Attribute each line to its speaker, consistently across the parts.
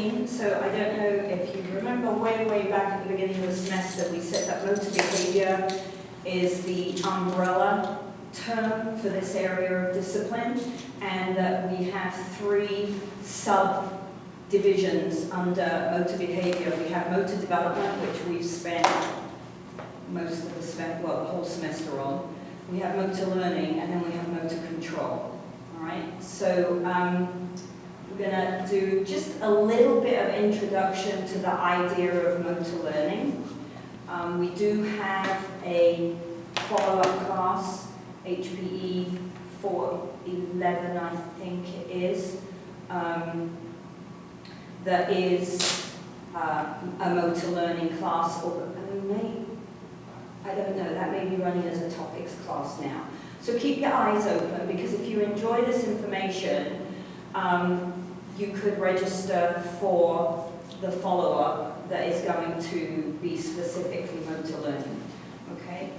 Speaker 1: routine. So I don't know if you remember way back at the beginning of the semester, we said that motor behavior is the umbrella term for this area of discipline, and that we have 3 subdivisions under motor behavior. We have motor development, which we've spent most of the semester, well, the whole semester on. We have motor learning, and then we have motor control. All right, so we're going to do just a little bit of introduction to the idea of motor learning. We do have a follow-up class, HPE 411, I think it is, that is a motor learning class, or I don't know, that may be running as a topics class now. So keep your eyes open, because if you enjoy this information, you could register for the follow-up that is going to be specifically motor learning. Okay?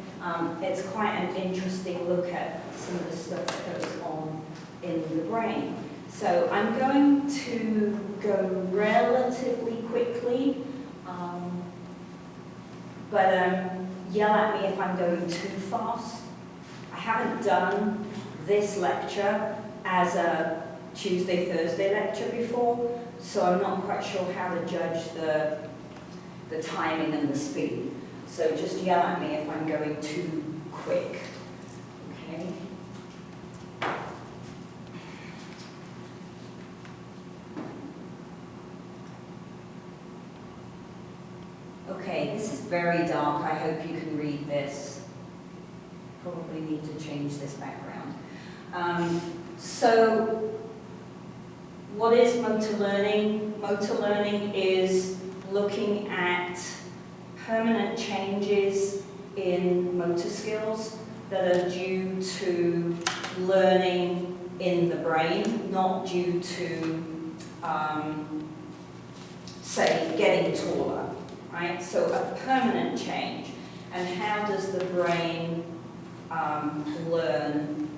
Speaker 1: It's quite an interesting look at some of the stuff that goes on in the brain. So I'm going to go relatively quickly, but yell at me if I'm going too fast. I haven't done this lecture as a Tuesday, Thursday lecture before, so I'm not quite sure how to judge the timing and the speed. So just yell at me if I'm going too quick. Okay? Okay, this is very dark. I hope you can read this. Probably need to change this background. So, what is motor learning? Motor learning is looking at permanent changes in motor skills that are due to learning in the brain, not due to, say, getting taller, right? So a permanent change. And how does the brain learn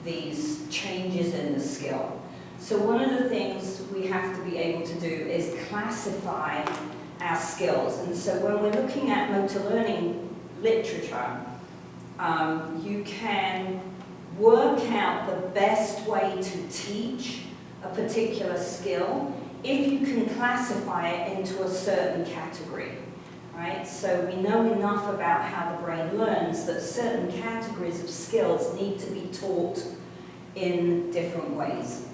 Speaker 1: these changes in the skill? So one of the things we have to be able to do is classify our skills. And so when we're looking at motor learning literature, you can work out the best way to teach a particular skill if you can classify it into a certain category, right? So we know enough about how the brain learns that certain categories of skills need to be taught in different ways.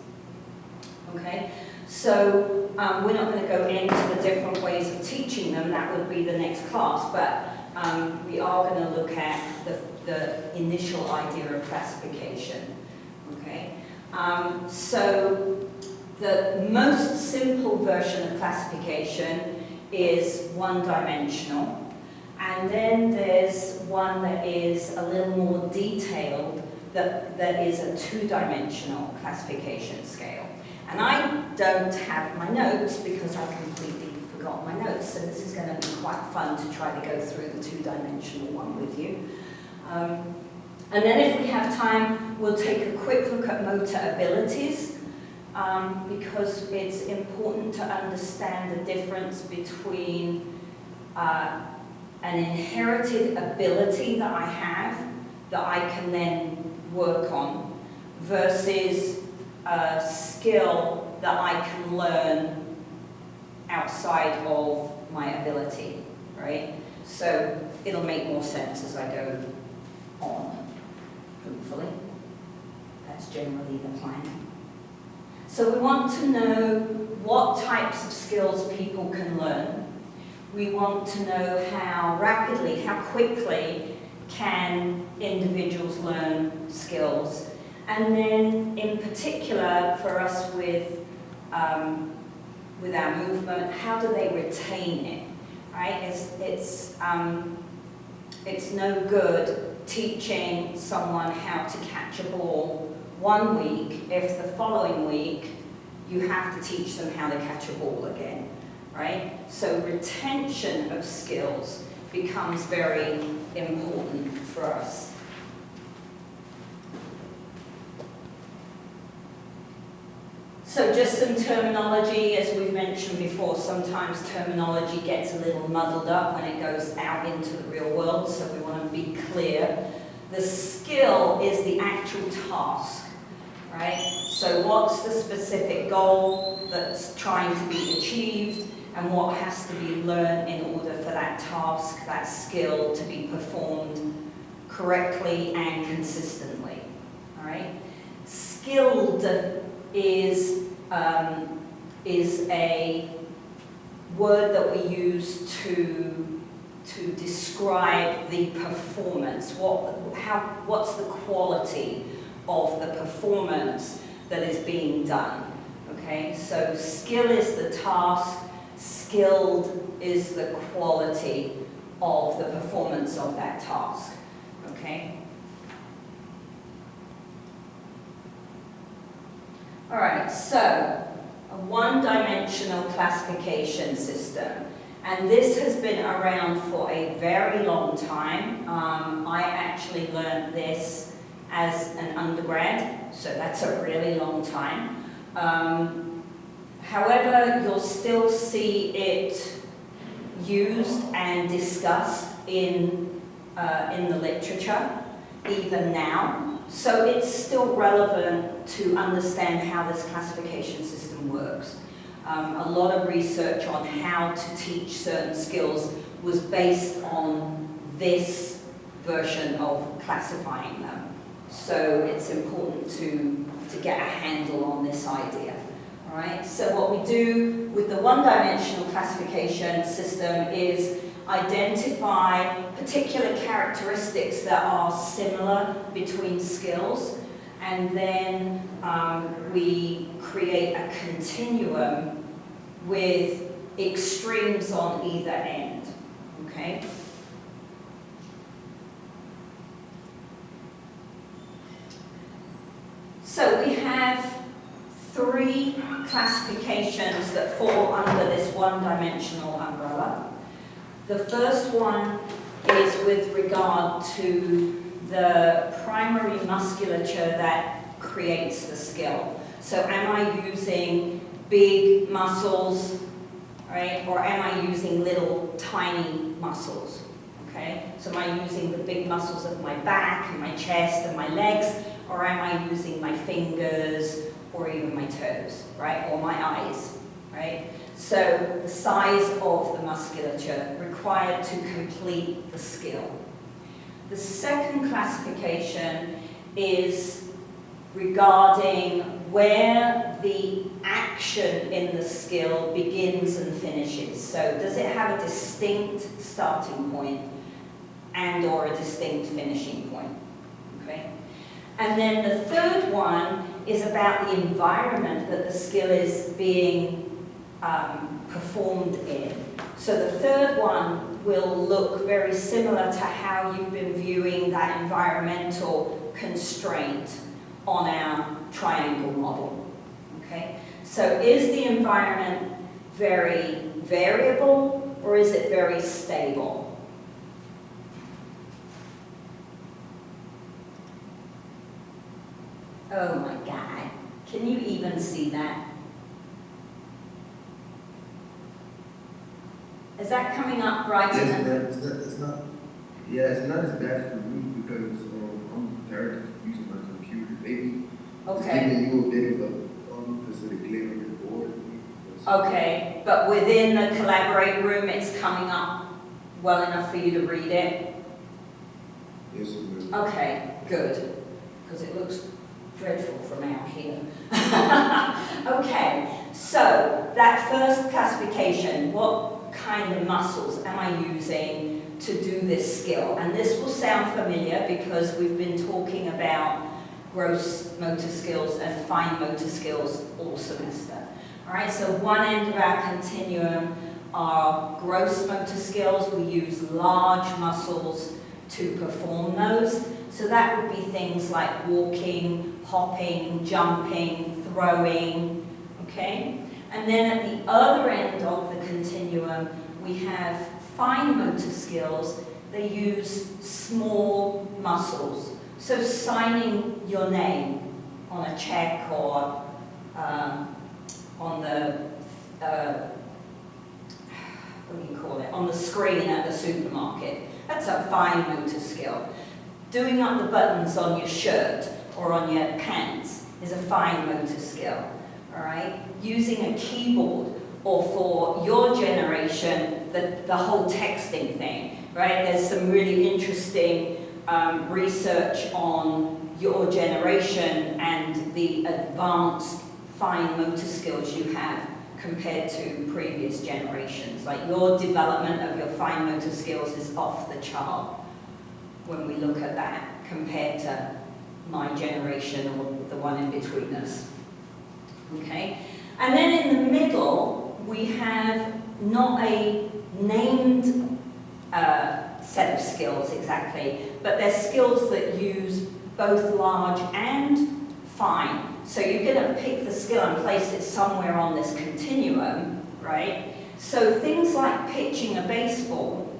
Speaker 1: Okay, so we're not going to go into the different ways of teaching them, that would be the next class, but we are going to look at the initial idea of classification. Okay, so the most simple version of classification is one-dimensional, and then there's one that is a little more detailed, that is a two-dimensional classification scale. And I don't have my notes because I completely forgot my notes, so this is going to be quite fun to try to go through the two-dimensional one with you. And then if we have time, we'll take a quick look at motor abilities, because it's important to understand the difference between an inherited ability that I have, that I can then work on, versus a skill that I can learn outside of my ability, right? So it'll make more sense as I go on, hopefully. That's generally the plan. So we want to know what types of skills people can learn. We want to know how rapidly, how quickly can individuals learn skills. And then, in particular, for us with our movement, how do they retain it, right? It's no good teaching someone how to catch a ball one week if the following week you have to teach them how to catch a ball again, right? So retention of skills becomes very important for us. So just some terminology, as we've mentioned before, sometimes terminology gets a little muddled up when it goes out into the real world, so we want to be clear. The skill is the actual task, right? So what's the specific goal that's trying to be achieved, and what has to be learned in order for that task, that skill, to be performed correctly and consistently, all right? Skilled is a word that we use to describe the performance. What's the quality of the performance that is being done? Okay, so skill is the task, skilled is the quality of the performance of that task. Okay. All right, so a one-dimensional classification system, and this has been around for a very long time. I actually learned this as an undergrad, so that's a really long time. However, you'll still see it used and discussed in the literature, even now. So it's still relevant to understand how this classification system works. A lot of research on how to teach certain skills was based on this version of classifying them. So it's important to get a handle on this idea. All right, so what we do with the one-dimensional classification system is identify particular characteristics that are similar between skills, and then we create a continuum with extremes on either end, okay? So we have three classifications that fall under this one-dimensional umbrella. The first one is with regard to the primary musculature that creates the skill. So am I using big muscles, right? Or am I using little tiny muscles, okay? So am I using the big muscles of my back and my chest and my legs, or am I using my fingers or even my toes, right? Or my eyes, right? So the size of the musculature required to complete the skill. The second classification is regarding where the action in the skill begins and finishes. So does it have a distinct starting point and or a distinct finishing point? Okay. And then the third one is about the environment that the skill is being performed in. So the third one will look very similar to how you've been viewing that environmental constraint on our triangle model. Okay? So is the environment very variable or is it very stable? Oh my God, can you even see that? Is that coming up right?
Speaker 2: Yes, it's not as bad for me because I'm tired of using my computer. Maybe
Speaker 1: okay.
Speaker 2: It's giving you a bit of a because of the glare on your board.
Speaker 1: Okay, but within the Collaborate room, it's coming up well enough for you to read it?
Speaker 2: Yes, ma'am.
Speaker 1: Okay, good, because it looks dreadful from out here. Okay, so that first classification, what kind of muscles am I using to do this skill? And this will sound familiar because we've been talking about gross motor skills and fine motor skills all semester. All right, so one end of our continuum are gross motor skills. We use large muscles to perform those. So that would be things like walking, hopping, jumping, throwing, okay? And then at the other end of the continuum, we have fine motor skills. They use small muscles. So signing your name on a check or on the what do you call it, on the screen at the supermarket. That's a fine motor skill. Doing up the buttons on your shirt or on your pants is a fine motor skill, all right? Using a keyboard, or for your generation, the whole texting thing, right? There's some really interesting research on your generation and the advanced fine motor skills you have compared to previous generations. Like, your development of your fine motor skills is off the chart when we look at that compared to my generation or the one in between us. Okay? And then in the middle, we have not a named set of skills exactly, but they're skills that use both large and fine. So you're going to pick the skill and place it somewhere on this continuum, right? So things like pitching a baseball,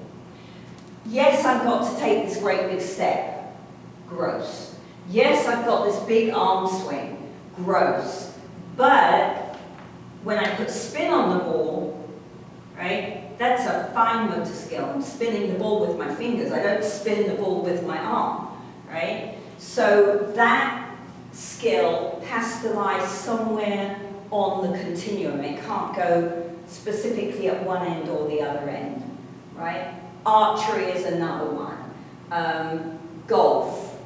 Speaker 1: yes, I've got to take this great big step, gross. Yes, I've got this big arm swing, gross. But when I put spin on the ball, right, that's a fine motor skill. I'm spinning the ball with my fingers. I don't spin the ball with my arm, right? So that skill has to lie somewhere on the continuum. It can't go specifically at one end or the other end, right? Archery is another one. Golf.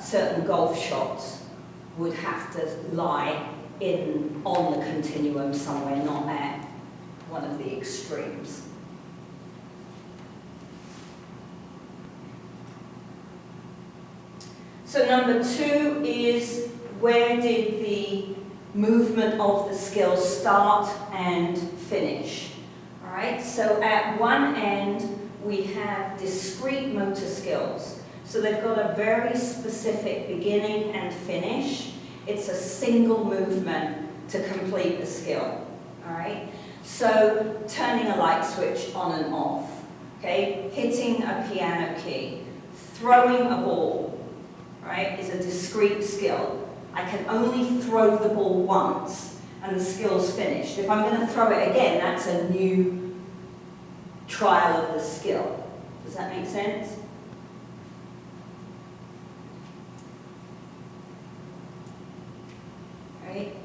Speaker 1: Certain golf shots would have to lie on the continuum somewhere, not at one of the extremes. So number 2 is, where did the movement of the skill start and finish? All right, so at one end we have discrete motor skills. So they've got a very specific beginning and finish. It's a single movement to complete the skill. All right, so turning a light switch on and off, okay, hitting a piano key, throwing a ball, right, is a discrete skill. I can only throw the ball once and the skill's finished. If I'm going to throw it again, that's a new trial of the skill. Does that make sense? Right?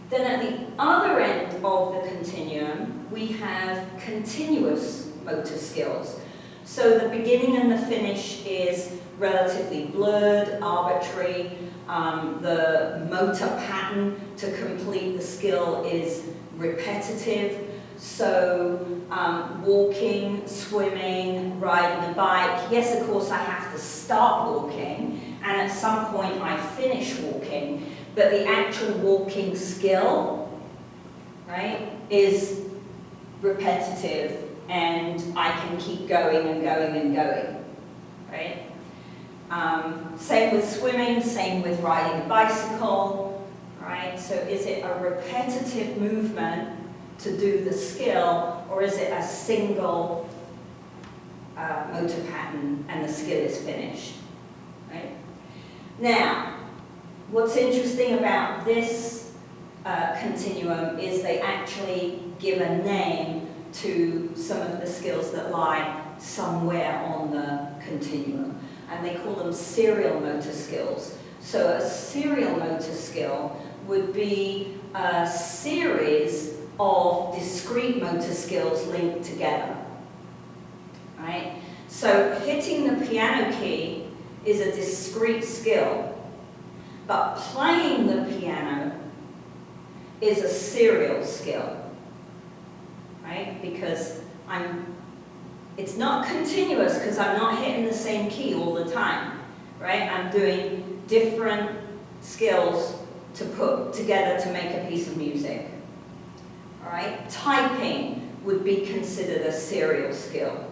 Speaker 1: Then at the other end of the continuum, we have continuous motor skills. So the beginning and the finish is relatively blurred, arbitrary. The motor pattern to complete the skill is repetitive. So walking, swimming, riding a bike. Yes, of course, I have to start walking, and at some point I finish walking, but the actual walking skill, right, is repetitive, and I can keep going and going and going, right? Same with swimming, same with riding a bicycle, right? So is it a repetitive movement to do the skill, or is it a single motor pattern and the skill is finished, right? Now, what's interesting about this continuum is they actually give a name to some of the skills that lie somewhere on the continuum, and they call them serial motor skills. So a serial motor skill would be a series of discrete motor skills linked together, right? So hitting the piano key is a discrete skill, but playing the piano is a serial skill, right? Because it's not continuous because I'm not hitting the same key all the time, right? I'm doing different skills to put together to make a piece of music, all right? Typing would be considered a serial skill.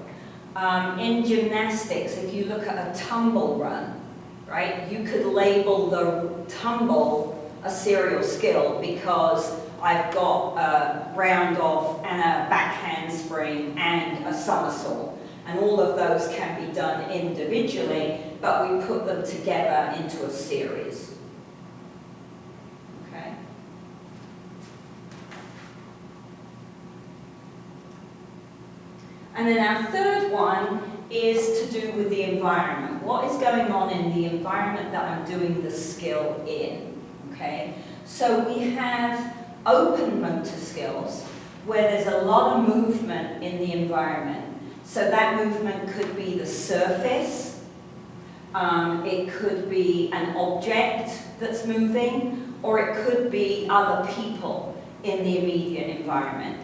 Speaker 1: In gymnastics, if you look at a tumble run, right, you could label the tumble a serial skill because I've got a round off and a back handspring and a somersault. And all of those can be done individually, but we put them together into a series. And then our third one is to do with the environment. What is going on in the environment that I'm doing the skill in, okay? So we have open motor skills where there's a lot of movement in the environment. So that movement could be the surface, it could be an object that's moving, or it could be other people in the immediate environment,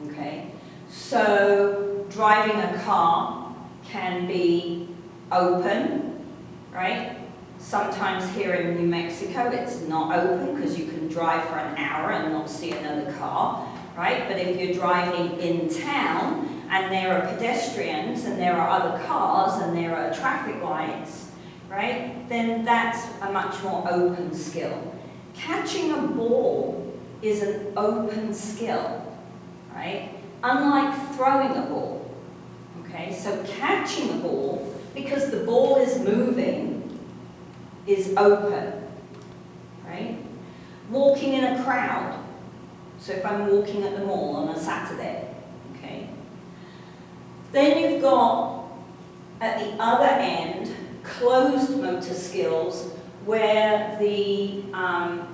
Speaker 1: okay? So driving a car can be open, right? Sometimes here in New Mexico it's not open because you can drive for an hour and not see another car, right? But if you're driving in town and there are pedestrians and there are other cars and there are traffic lights, right? Then that's a much more open skill. Catching a ball is an open skill, right? Unlike throwing a ball, okay? So catching a ball, because the ball is moving, is open, right? Walking in a crowd. So if I'm walking at the mall on a Saturday, okay? Then you've got, at the other end, closed motor skills, where the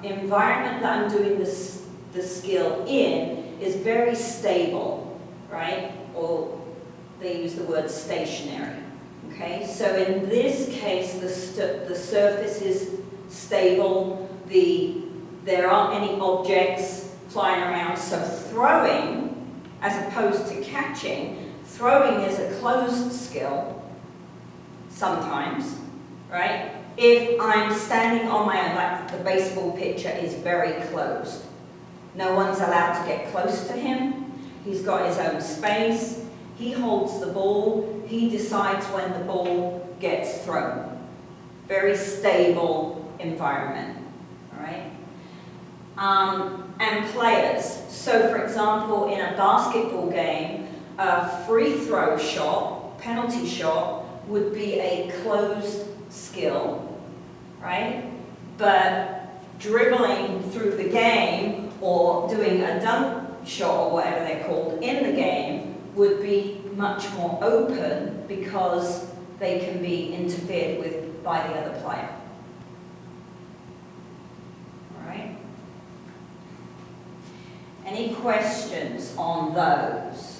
Speaker 1: environment that I'm doing the skill in is very stable, right? Or they use the word stationary, okay? So in this case, the surface is stable, there aren't any objects flying around, so throwing, as opposed to catching, throwing is a closed skill, sometimes, right? If I'm standing on my own, like the baseball pitcher is very closed. No one's allowed to get close to him. He's got his own space. He holds the ball. He decides when the ball gets thrown. Very stable environment, all right? And players. So for example, in a basketball game, a free throw shot, penalty shot, would be a closed skill, right? But dribbling through the game or doing a dunk shot or whatever they're called in the game would be much more open because they can be interfered with by the other player. All right? Any questions on those?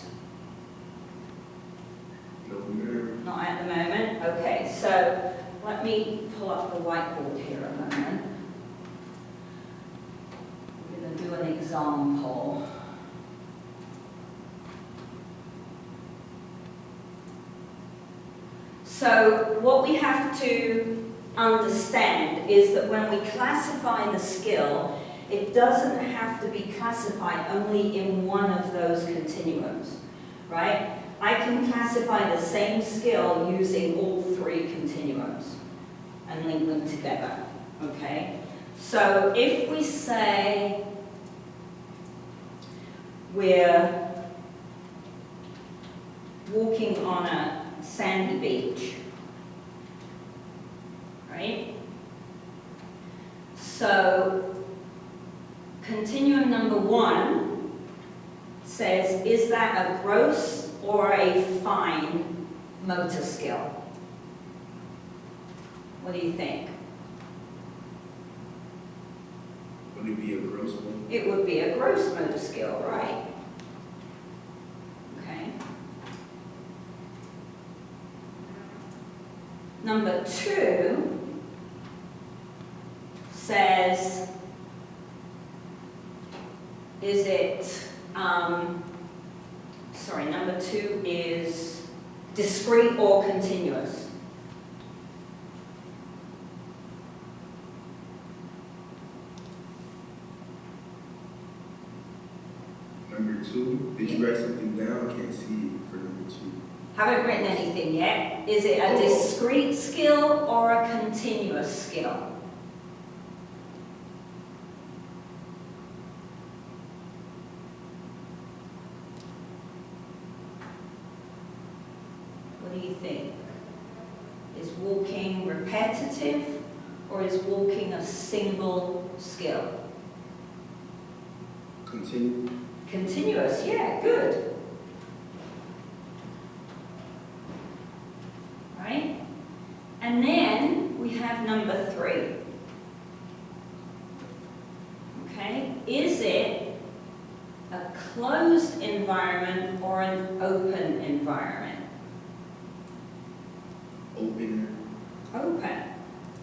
Speaker 1: Not at the moment? Okay, so let me pull up the whiteboard here a moment. We're going to do an example. So what we have to understand is that when we classify the skill, it doesn't have to be classified only in one of those continuums, right? I can classify the same skill using all three continuums and link them together, okay? So if we say we're walking on a sandy beach, right? So continuum number 1 says, is that a gross or a fine motor skill? What do you think?
Speaker 2: Would it be a gross one?
Speaker 1: It would be a gross motor skill, right? Okay. Number 2 says, is it, number 2 is discrete or continuous.
Speaker 2: Number 2, did you write something down? I can't see it for number 2.
Speaker 1: Haven't written anything yet. Is it a discrete skill or a continuous skill? What do you think? Is walking repetitive or is walking a single skill?
Speaker 2: Continue.
Speaker 1: Continuous, yeah, good. number 3. Okay, is it a closed environment or an open environment?
Speaker 2: Open.
Speaker 1: Open,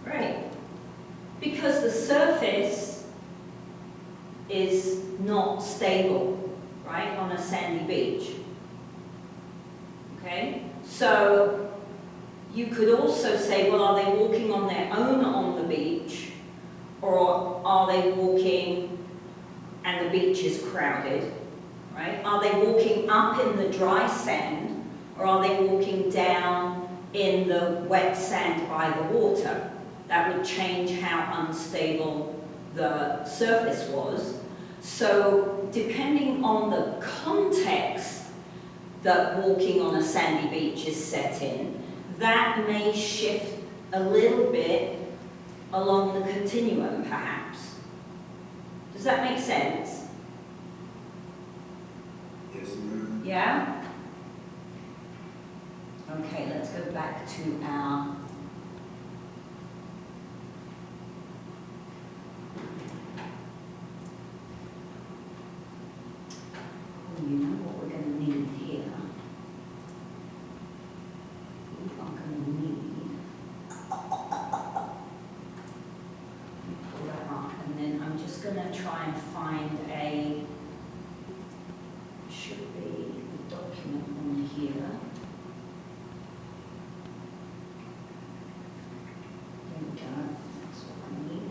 Speaker 1: right. Because the surface is not stable, right, on a sandy beach. Okay, so you could also say, well, are they walking on their own on the beach, or are they walking and the beach is crowded, right? Are they walking up in the dry sand, or are they walking down in the wet sand by the water? That would change how unstable the surface was. So depending on the context that walking on a sandy beach is set in, that may shift a little bit along the continuum, perhaps. Does that make sense?
Speaker 2: Yes, ma'am.
Speaker 1: Yeah? Okay, let's go back to our you know what we're going to need here. We are going to need, let me pull that up, and then I'm just going to try and find should be a document on here. There we go, that's what I need.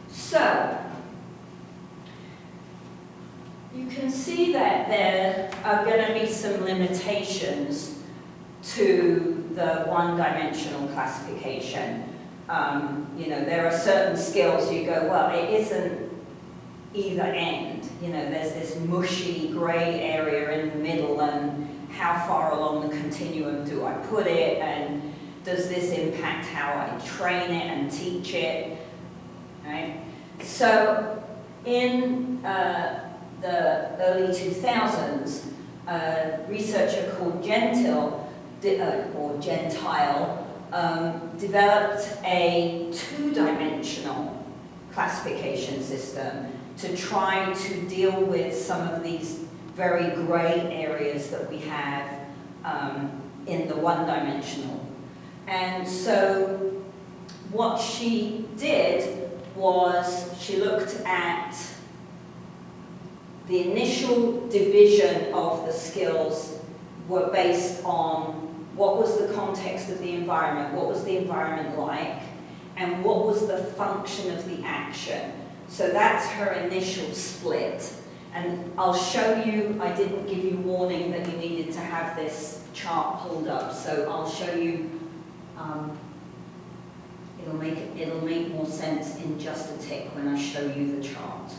Speaker 1: So, you can see that there are going to be some limitations to the one-dimensional classification. You know, there are certain skills you go, well, it isn't either end. You know, there's this mushy grey area in the middle, and how far along the continuum do I put it, and does this impact how I train it and teach it, right? So in the early 2000s, a researcher called Gentile developed a two-dimensional classification system to try to deal with some of these very grey areas that we have in the one-dimensional. And so what she did was she looked at the initial division of the skills were based on what was the context of the environment, what was the environment like, and what was the function of the action. So that's her initial split. And I'll show you, I didn't give you warning that you needed to have this chart pulled up, so I'll show you, it'll make more sense in just a tick when I show you the chart.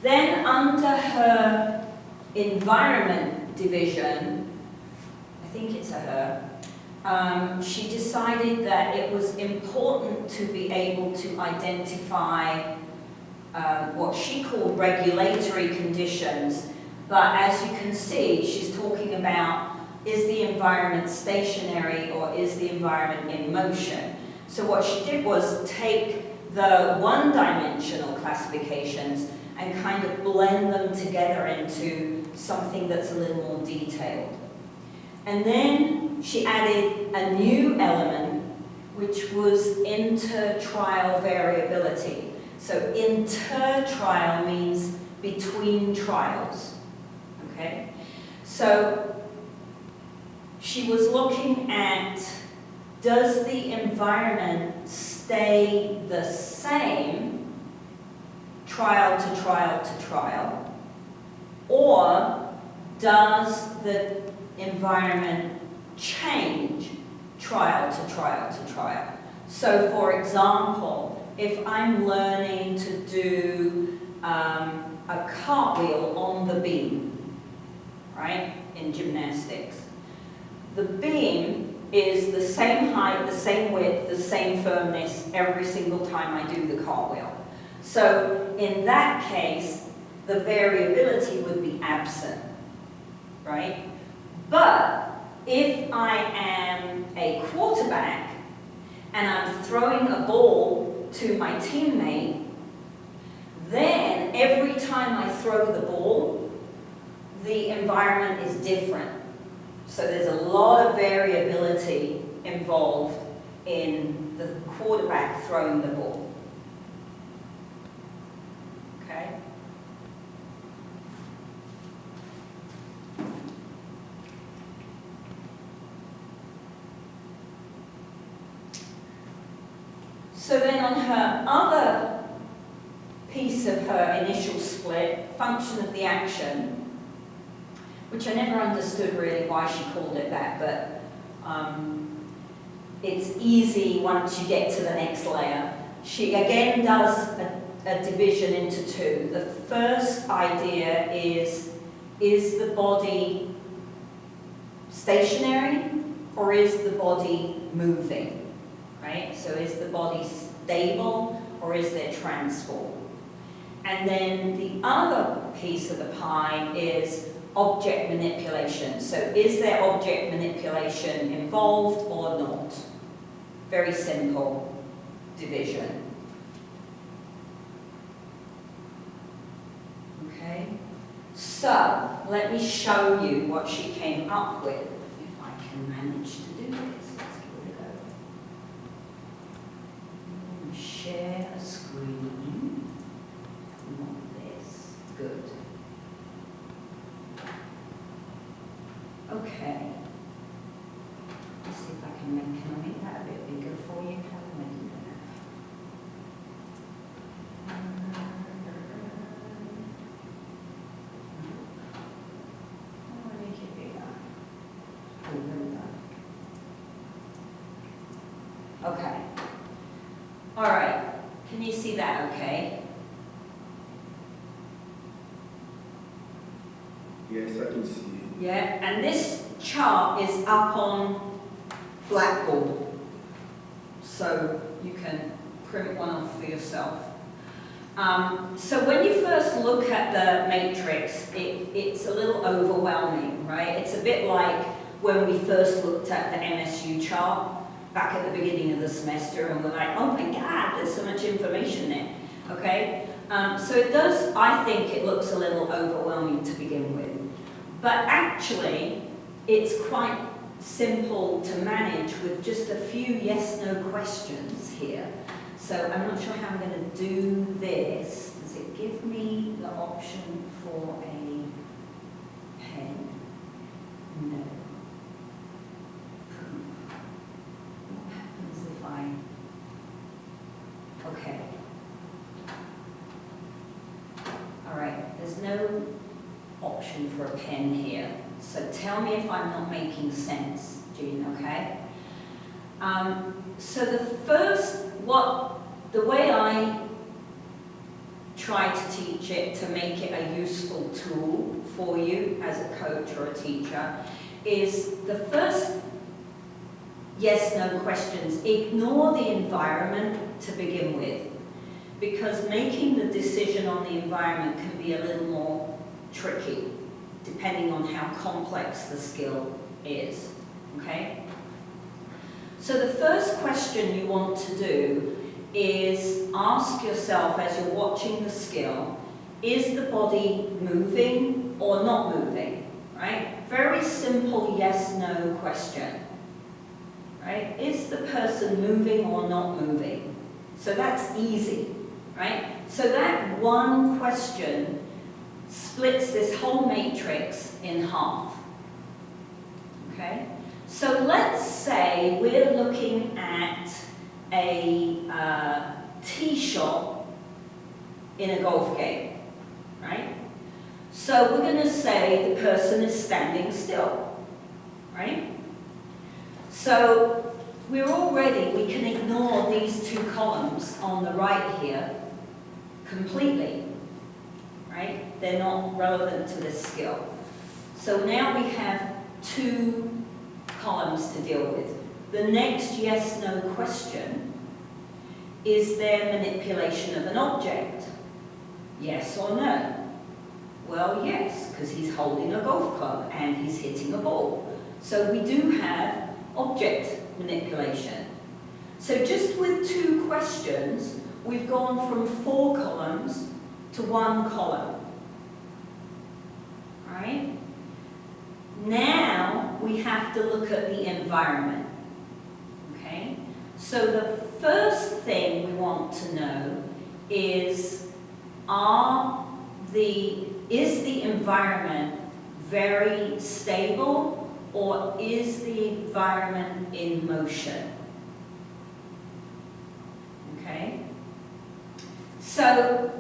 Speaker 1: Then under her environment division, I think it's a her, she decided that it was important to be able to identify what she called regulatory conditions, but as you can see, she's talking about, is the environment stationary or is the environment in motion? So what she did was take the one-dimensional classifications and kind of blend them together into something that's a little more detailed. And then she added a new element, which was inter-trial variability. So inter-trial means between trials, okay? So she was looking at, does the environment stay the same trial to trial to trial, or does the environment change trial to trial to trial? So for example, if I'm learning to do a cartwheel on the beam, right, in gymnastics. The beam is the same height, the same width, the same firmness every single time I do the cartwheel. So in that case, the variability would be absent, right? But if I am a quarterback and I'm throwing a ball to my teammate, then every time I throw the ball, the environment is different. So there's a lot of variability involved in the quarterback throwing the ball. Okay? So then on her other piece of her initial split, function of the action, which I never understood really why she called it that, but it's easy once you get to the next layer. She again does a division into two. The first idea is the body stationary or is the body moving, right? So is the body stable or is there transport? And then the other piece of the pie is object manipulation. So is there object manipulation involved or not? Very simple division. Okay? So, let me show you what she came up with, if I can manage to do this. Let's give it a go. Share a screen. Not this. Good. Okay. Let's see if I can make that a bit bigger for you. How can I do that? How do I make it bigger? Oh, there we go. Okay. All right. Can you see that okay?
Speaker 2: Yes, I can see it.
Speaker 1: Yeah, and this chart is up on Blackboard, so you can print one off for yourself. So when you first look at the matrix, it's a little overwhelming, right? It's a bit like when we first looked at the MSU chart back at the beginning of the semester, and we're like, oh my God, there's so much information there, okay? So it does, I think it looks a little overwhelming to begin with. But actually, it's quite simple to manage with just a few yes-no questions here. So I'm not sure how I'm going to do this. Does it give me the option for a pen? No. What happens if I... Okay. All right, there's no option for a pen here. So tell me if I'm not making sense, Jean, okay? So the way I try to teach it to make it a useful tool for you as a coach or a teacher is the first yes-no questions. Ignore the environment to begin with, because making the decision on the environment can be a little more tricky, depending on how complex the skill is, okay? So the first question you want to do is ask yourself as you're watching the skill, is the body moving or not moving, right? Very simple yes-no question, right? Is the person moving or not moving? So that's easy, right? So that one question splits this whole matrix in half, okay? So let's say we're looking at a tee shot in a golf game, right? So we're going to say the person is standing still, right? So we can ignore these two columns on the right here completely, right? They're not relevant to this skill. So now we have two columns to deal with. The next yes/no question, is there manipulation of an object? Yes or no? Well, yes, because he's holding a golf club and he's hitting a ball. So we do have object manipulation. So just with two questions, we've gone from 4 columns to 1 column. All right? Now we have to look at the environment. Okay? So the first thing we want to know is, is the environment very stable, or is the environment in motion? Okay? So,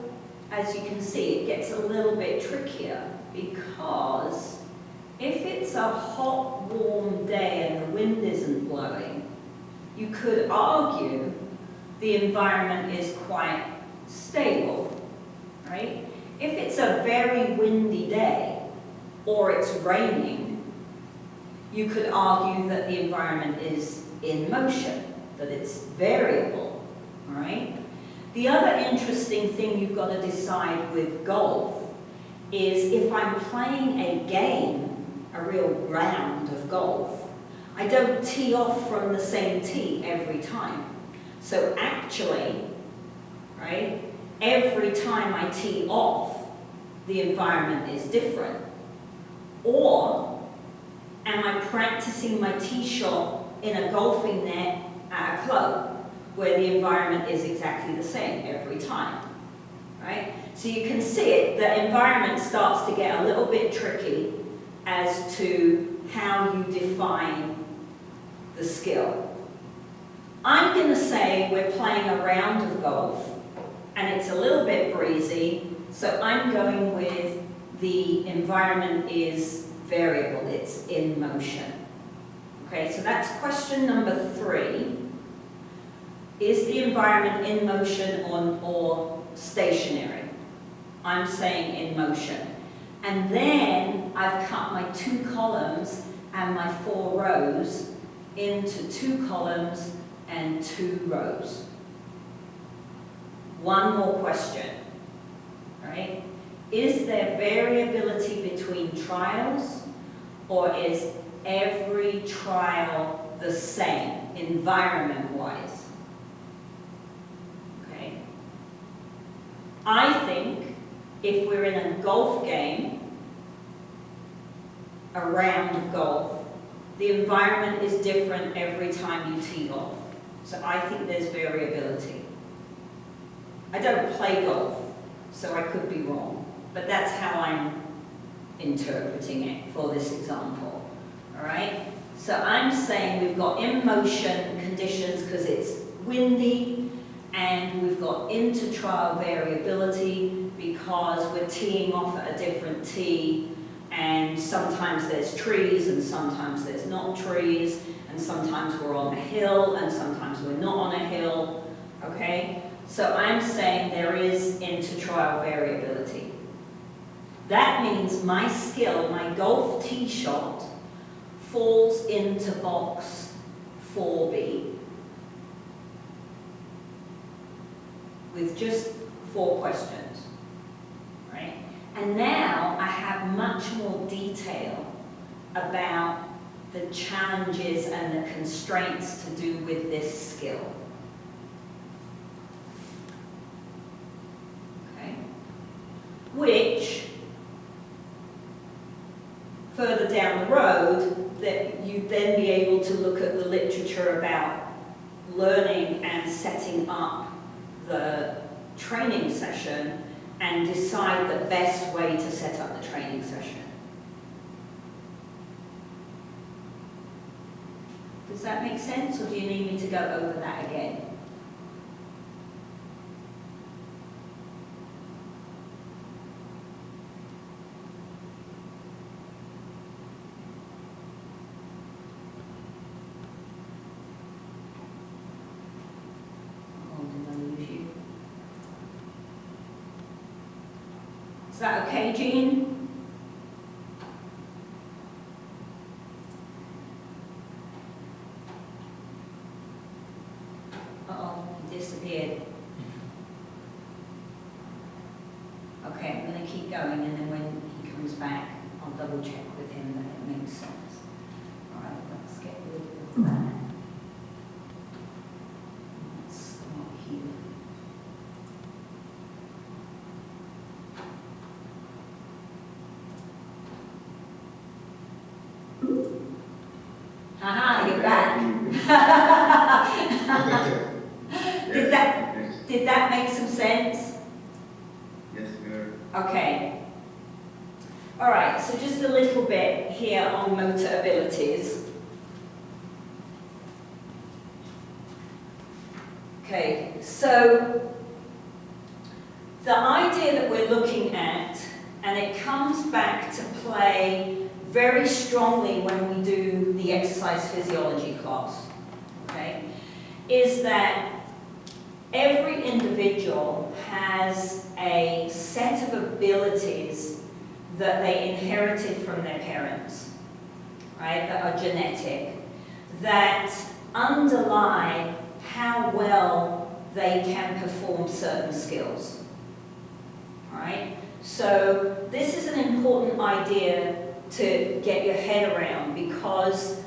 Speaker 1: as you can see, it gets a little bit trickier, because if it's a hot, warm day and the wind isn't blowing, you could argue the environment is quite stable, right? If it's a very windy day or it's raining, you could argue that the environment is in motion, that it's variable, all right? The other interesting thing you've got to decide with golf is, if I'm playing a game, a real round of golf, I don't tee off from the same tee every time. So actually, right, every time I tee off, the environment is different. Or am I practicing my tee shot in a golfing net at a club where the environment is exactly the same every time, right? So you can see it, the environment starts to get a little bit tricky as to how you define the skill. I'm going to say we're playing a round of golf and it's a little bit breezy, so I'm going with the environment is variable, it's in motion. Okay, so that's question number 3. Is the environment in motion or stationary? I'm saying in motion. And then I've cut my 2 columns and my 4 rows into 2 columns and 2 rows. One more question, right? Is there variability between trials, or is every trial the same, environment-wise? Okay. I think if we're in a golf game, a round of golf, the environment is different every time you tee off. So I think there's variability. I don't play golf, so I could be wrong, but that's how I'm interpreting it for this example. All right? So I'm saying we've got in motion conditions because it's windy, and we've got inter-trial variability because we're teeing off at a different tee, and sometimes there's trees and sometimes there's not trees, and sometimes we're on a hill and sometimes we're not on a hill, okay? So I'm saying there is inter-trial variability. That means my skill, my golf tee shot, falls into box 4B with just 4 questions, right? And now I have much more detail about the challenges and the constraints to do with this skill. Okay? Which, further down the road, that you'd then be able to look at the literature about learning and setting up the training session and decide the best way to set up the training session. Does that make sense, or do you need me to go over that again? Is that okay, Jean? Uh-oh, he disappeared. Okay, I'm going to keep going, and then when he comes back, I'll double check with him that it makes sense. All right, let's get rid of that. Let's start here. Haha, you're back. Did that make some sense?
Speaker 2: Yes, sir.
Speaker 1: Okay. All right, so just a little bit here on motor abilities. Okay, so the idea that we're looking at, and it comes back to play very strongly when we do the exercise physiology class, okay, is that every individual has a set of abilities that they inherited from their parents, right, that are genetic, that underlie how well they can perform certain skills, right? So this is an important idea to get your head around, because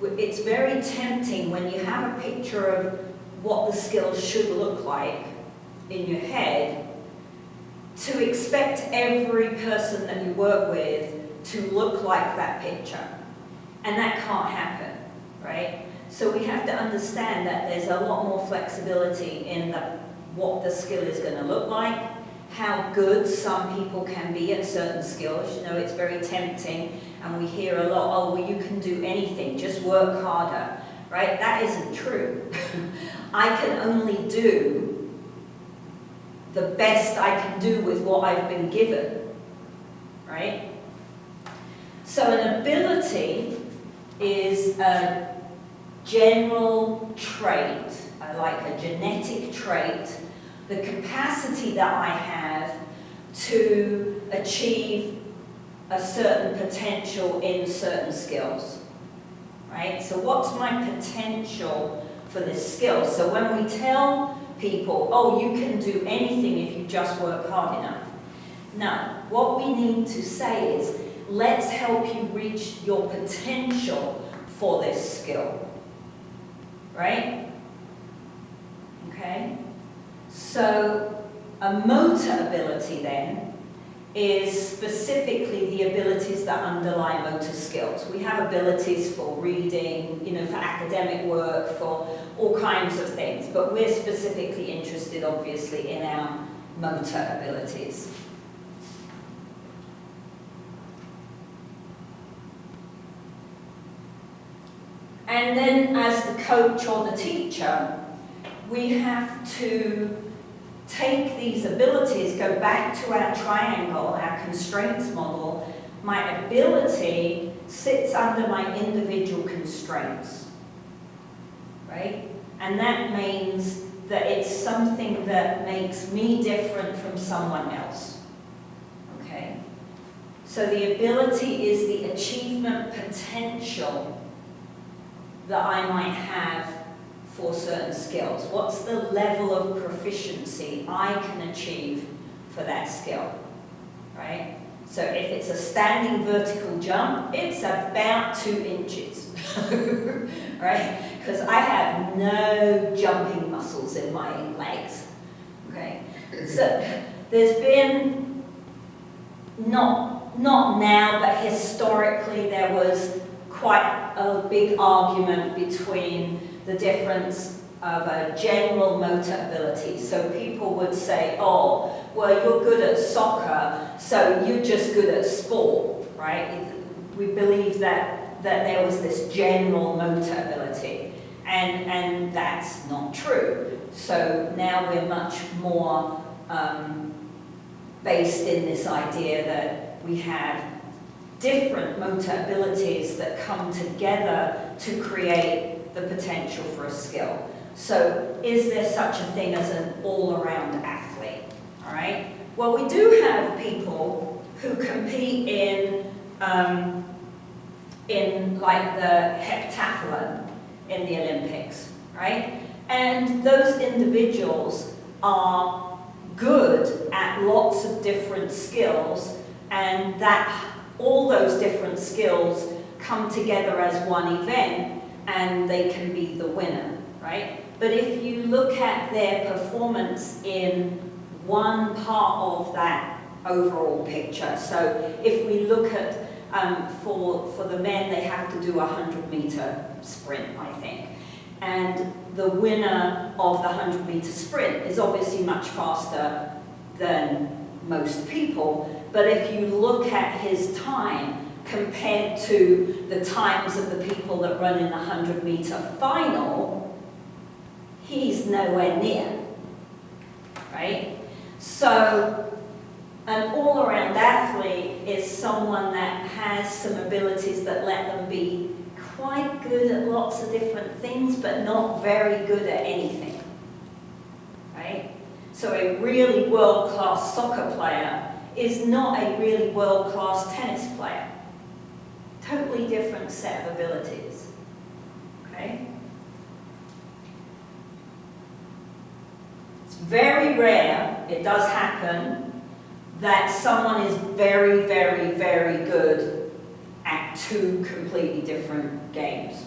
Speaker 1: it's very tempting when you have a picture of what the skills should look like in your head to expect every person that you work with to look like that picture. And that can't happen, right? So we have to understand that there's a lot more flexibility in what the skill is going to look like, how good some people can be at certain skills. You know, it's very tempting, and we hear a lot, oh, well, you can do anything, just work harder, right? That isn't true. I can only do the best I can do with what I've been given, right? So an ability is a general trait, like a genetic trait, the capacity that I have to achieve a certain potential in certain skills, right? So what's my potential for this skill? So when we tell people, oh, you can do anything if you just work hard enough. No, what we need to say is, let's help you reach your potential for this skill, right? Okay? So a motor ability then is specifically the abilities that underlie motor skills. We have abilities for reading, you know, for academic work, for all kinds of things, but we're specifically interested, obviously, in our motor abilities. And then as the coach or the teacher, we have to take these abilities, go back to our triangle, our constraints model. My ability sits under my individual constraints, right? And that means that it's something that makes me different from someone else, okay? So the ability is the achievement potential that I might have for certain skills. What's the level of proficiency I can achieve for that skill, right? So if it's a standing vertical jump, it's about 2 inches, right? Because I have no jumping muscles in my legs, okay? So there's been, not now, but historically there was quite a big argument between the difference of a general motor ability. So people would say, oh, well, you're good at soccer, so you're just good at sport, right? We believe that there was this general motor ability, and that's not true. So now we're much more based in this idea that we have different motor abilities that come together to create the potential for a skill. So is there such a thing as an all-around athlete? All right? Well, we do have people who compete in like the heptathlon in the Olympics, right? And those individuals are good at lots of different skills, and that all those different skills come together as one event, and they can be the winner, right? But if you look at their performance in one part of that overall picture, so if we look at for the men, they have to do a 100-meter sprint, I think. And the winner of the 100-meter sprint is obviously much faster than most people. But if you look at his time compared to the times of the people that run in the 100-meter final, he's nowhere near, right? So an all-around athlete is someone that has some abilities that let them be quite good at lots of different things, but not very good at anything, right? So a really world-class soccer player is not a really world-class tennis player. Totally different set of abilities, okay? It's very rare, it does happen, that someone is very, very, very good at two completely different games,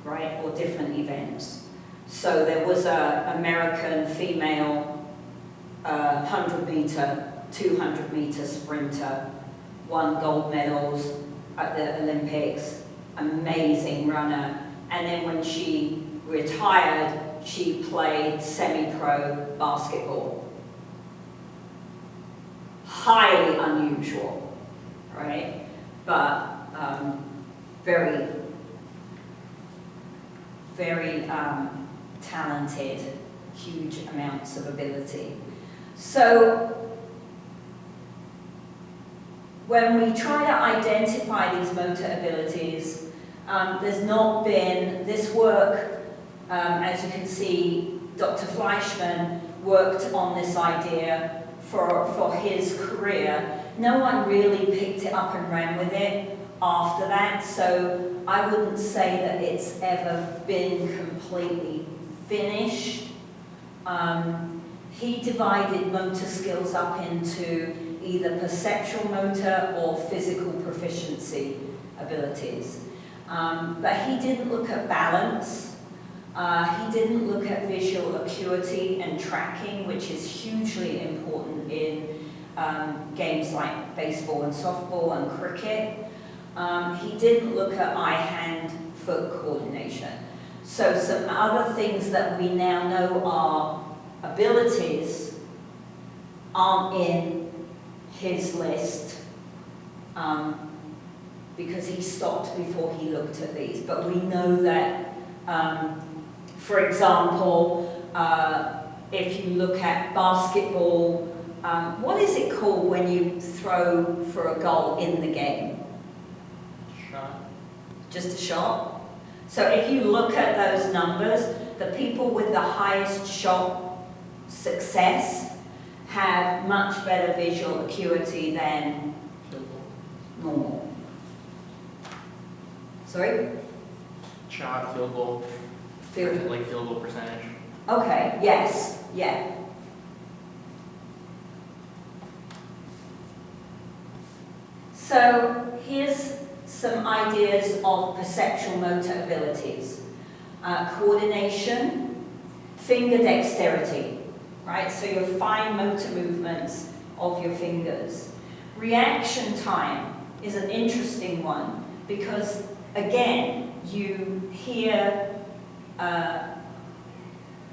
Speaker 1: right, or different events. So there was an American female 100-meter, 200-meter sprinter, won gold medals at the Olympics, amazing runner, and then when she retired, she played semi-pro basketball. Highly unusual, right? But very, very talented, huge amounts of ability. So when we try to identify these motor abilities, there's not been this work, as you can see, Dr. Fleischmann worked on this idea for his career. No one really picked it up and ran with it after that, so I wouldn't say that it's ever been completely finished. He divided motor skills up into either perceptual motor or physical proficiency abilities. But he didn't look at balance. He didn't look at visual acuity and tracking, which is hugely important in games like baseball and softball and cricket. He didn't look at eye-hand-foot coordination. So some other things that we now know are abilities aren't in his list because he stopped before he looked at these. But we know that for example, if you look at basketball, what is it called when you throw for a goal in the game?
Speaker 3: Shot.
Speaker 1: Just a shot? So if you look at those numbers, the people with the highest shot success have much better visual acuity than normal. Sorry?
Speaker 3: Shot, field goal. Like field goal percentage.
Speaker 1: Okay, yes, yeah. So here's some ideas of perceptual motor abilities. Coordination, finger dexterity, right? So your fine motor movements of your fingers. Reaction time is an interesting one because, again, you hear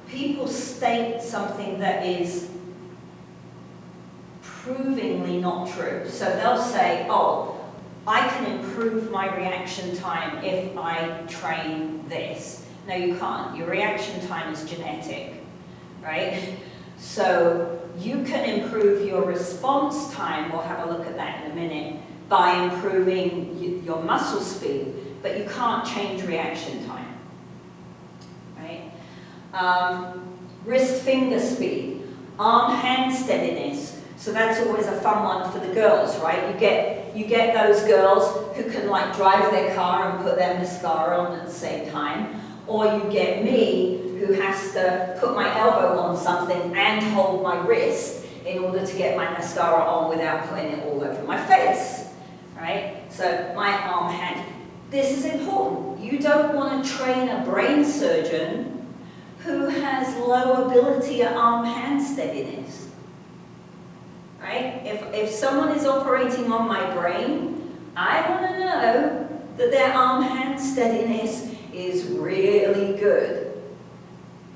Speaker 1: people state something that is provingly not true. So they'll say, oh, I can improve my reaction time if I train this. No, you can't. Your reaction time is genetic, right? So you can improve your response time, we'll have a look at that in a minute, by improving your muscle speed, but you can't change reaction time. Wrist finger speed. Arm-hand steadiness. So that's always a fun one for the girls, right? You get those girls who can like drive their car and put their mascara on at the same time. Or you get me who has to put my elbow on something and hold my wrist in order to get my mascara on without putting it all over my face, right? So my arm hand. This is important. You don't want to train a brain surgeon who has low ability at arm-hand steadiness, right? If someone is operating on my brain, I want to know that their arm-hand steadiness is really good,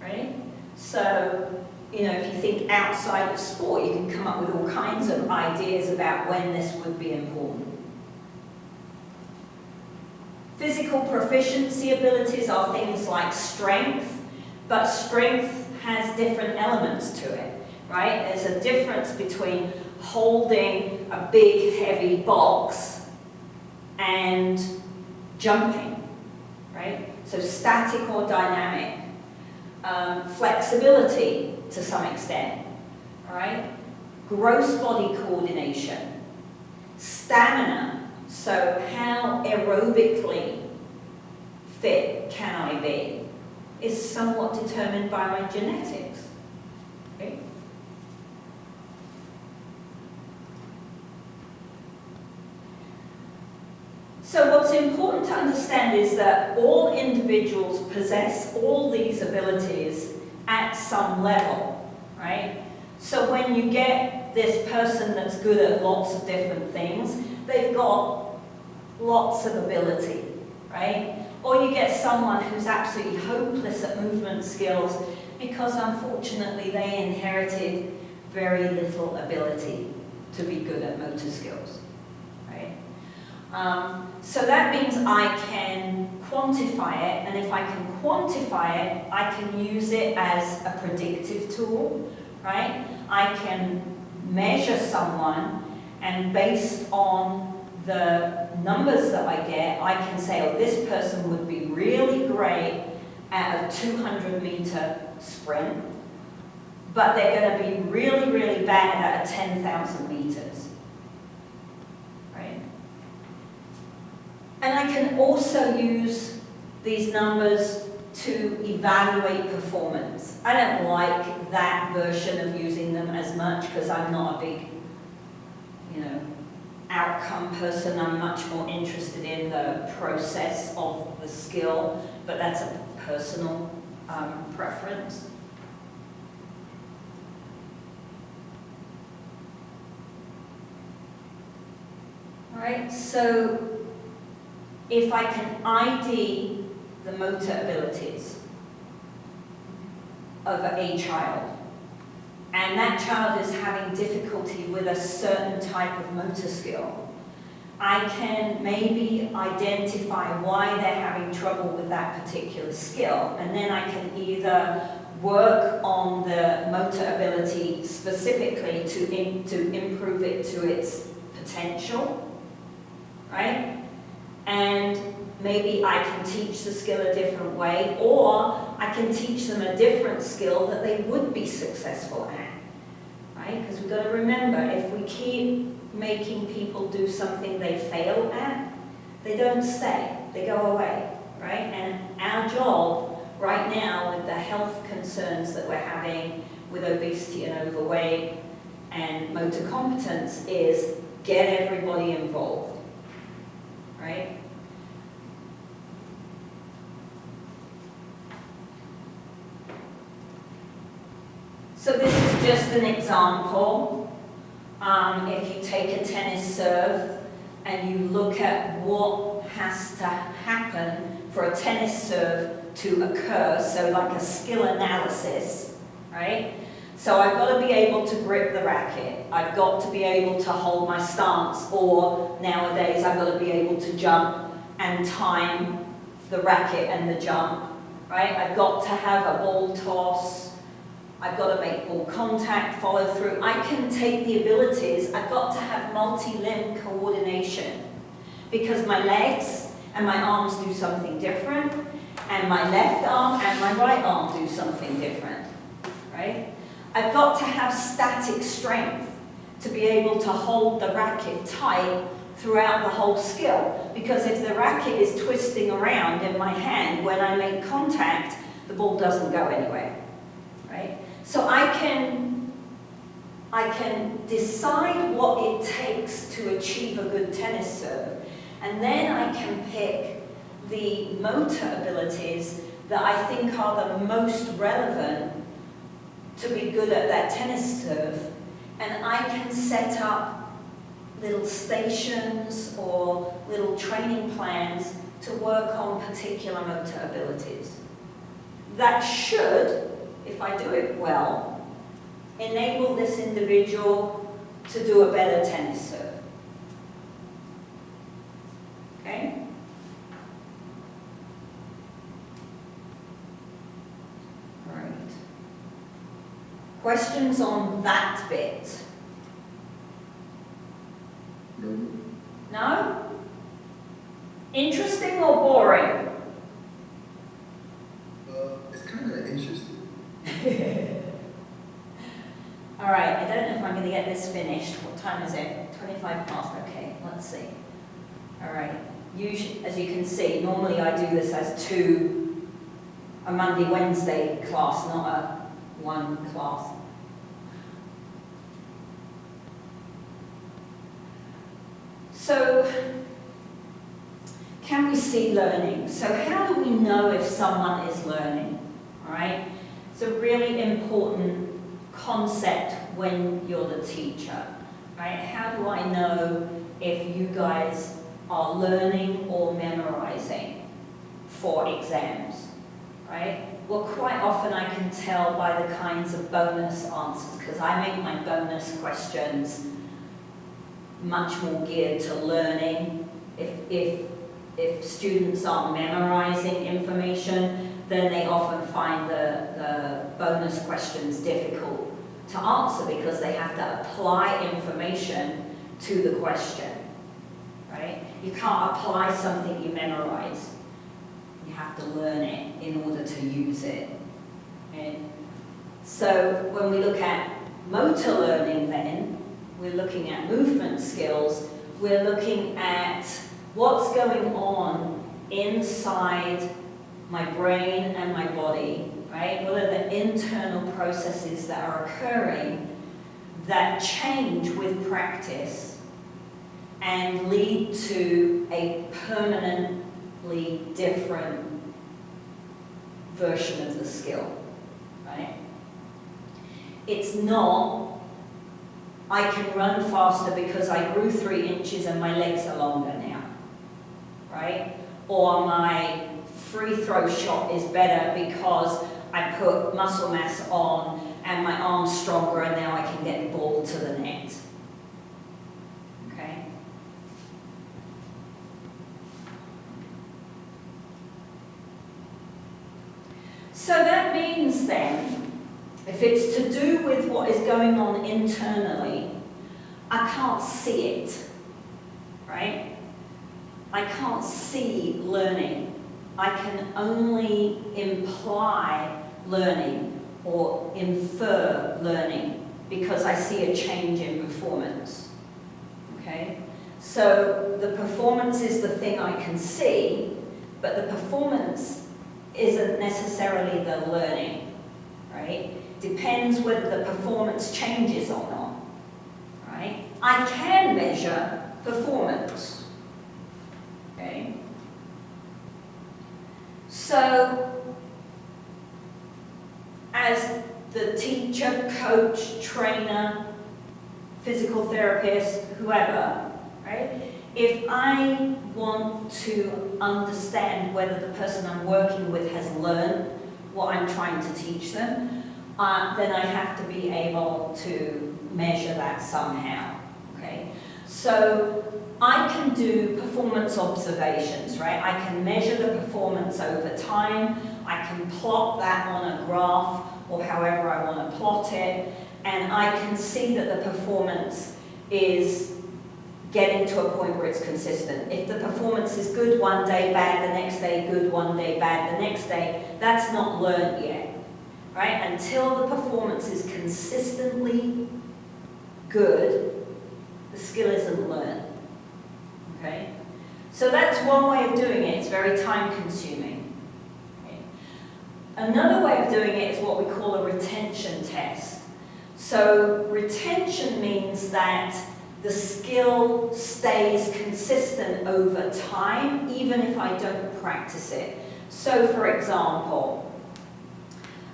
Speaker 1: right? So, you know, if you think outside of sport, you can come up with all kinds of ideas about when this would be important. Physical proficiency abilities are things like strength, but strength has different elements to it, right? There's a difference between holding a big, heavy box and jumping, right? So static or dynamic. Flexibility to some extent, all right? Gross body coordination. Stamina. So how aerobically fit can I be is somewhat determined by my genetics. Okay? So what's important to understand is that all individuals possess all these abilities at some level, right? So when you get this person that's good at lots of different things, they've got lots of ability, right? Or you get someone who's absolutely hopeless at movement skills because unfortunately they inherited very little ability to be good at motor skills, right? So that means I can quantify it, and if I can quantify it, I can use it as a predictive tool, right? I can measure someone, and based on the numbers that I get, I can say, oh, this person would be really great at a 200-meter sprint, but they're going to be really, really bad at a 10,000 meters, right? And I can also use these numbers to evaluate performance. I don't like that version of using them as much because I'm not a big, outcome person. I'm much more interested in the process of the skill, but that's a personal preference. All right, so if I can ID the motor abilities of a child, and that child is having difficulty with a certain type of motor skill, I can maybe identify why they're having trouble with that particular skill, and then I can either work on the motor ability specifically to improve it to its potential, right? And maybe I can teach the skill a different way, or I can teach them a different skill that they would be successful at, right? Because we've got to remember, if we keep making people do something they fail at, they don't stay, they go away, right? And our job right now with the health concerns that we're having with obesity and overweight and motor competence is get everybody involved, right? So this is just an example. If you take a tennis serve and you look at what has to happen for a tennis serve to occur, so like a skill analysis, right? So I've got to be able to grip the racket. I've got to be able to hold my stance, or nowadays I've got to be able to jump and time the racket and the jump, right? I've got to have a ball toss. I've got to make ball contact, follow through. I can take the abilities. I've got to have multi-limb coordination because my legs and my arms do something different, and my left arm and my right arm do something different, right? I've got to have static strength to be able to hold the racket tight throughout the whole skill. Because if the racket is twisting around in my hand, when I make contact, the ball doesn't go anywhere, right? So I can decide what it takes to achieve a good tennis serve, and then I can pick the motor abilities that I think are the most relevant to be good at that tennis serve, and I can set up little stations or little training plans to work on particular motor abilities. That should, if I do it well, enable this individual to do a better tennis serve. Okay? All right. Questions on that bit?
Speaker 2: No.
Speaker 1: No? Interesting or boring?
Speaker 2: It's kind of interesting.
Speaker 1: All right, I don't know if I'm going to get this finished. What time is it? 25 past, okay, let's see. All right, usually, as you can see, normally I do this as a Monday, Wednesday class, not a one class. So, can we see learning? So how do we know if someone is learning? All right, it's a really important concept when you're the teacher, right? How do I know if you guys are learning or memorizing for exams, right? Well, quite often I can tell by the kinds of bonus answers, because I make my bonus questions much more geared to learning. If students are memorizing information, then they often find the bonus questions difficult to answer because they have to apply information to the question, right? You can't apply something you memorized. You have to learn it in order to use it. Okay? So when we look at motor learning then, we're looking at movement skills, we're looking at what's going on inside my brain and my body, right? What are the internal processes that are occurring that change with practice and lead to a permanently different version of the skill, right? It's not, I can run faster because I grew 3 inches and my legs are longer now, right? Or my free throw shot is better because I put muscle mass on and my arm's stronger and now I can get the ball to the net. Okay? So that means then, if it's to do with what is going on internally, I can't see it, right? I can't see learning. I can only imply learning or infer learning because I see a change in performance, okay? So the performance is the thing I can see, but the performance isn't necessarily the learning, right? Depends whether the performance changes or not, right? I can measure performance, okay? So, as the teacher, coach, trainer, physical therapist, whoever, right? If I want to understand whether the person I'm working with has learned what I'm trying to teach them, then I have to be able to measure that somehow, okay? So I can do performance observations, right? I can measure the performance over time, I can plot that on a graph or however I want to plot it, and I can see that the performance is getting to a point where it's consistent. If the performance is good one day, bad the next day, good one day, bad the next day, that's not learned yet. right? Until the performance is consistently good, the skill isn't learned, okay? So that's one way of doing it. It's very time consuming. Okay? Another way of doing it is what we call a retention test. So retention means that the skill stays consistent over time, even if I don't practice it. So for example,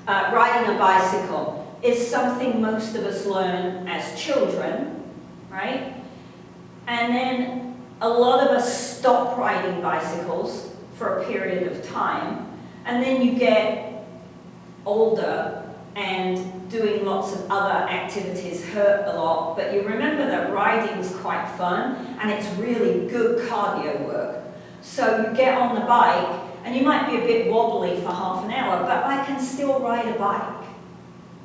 Speaker 1: riding a bicycle is something most of us learn as children, right? And then a lot of us stop riding bicycles for a period of time, and then you get older and doing lots of other activities hurt a lot, but you remember that riding is quite fun and it's really good cardio work. So you get on the bike and you might be a bit wobbly for half an hour, but I can still ride a bike,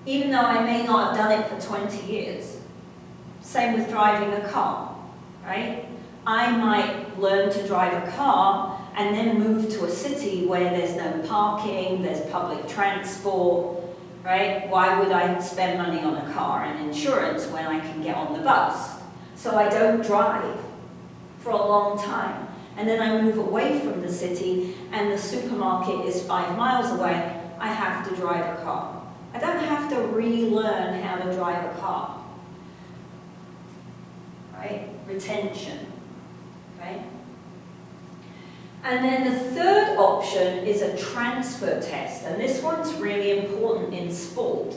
Speaker 1: even though I may not have done it for 20 years. Same with driving a car, right? I might learn to drive a car and then move to a city where there's no parking, there's public transport, right? Why would I spend money on a car and insurance when I can get on the bus? So I don't drive for a long time. And then I move away from the city and the supermarket is 5 miles away. I have to drive a car. I don't have to relearn how to drive a car, right? Retention, okay? And then the third option is a transfer test, and this one's really important in sport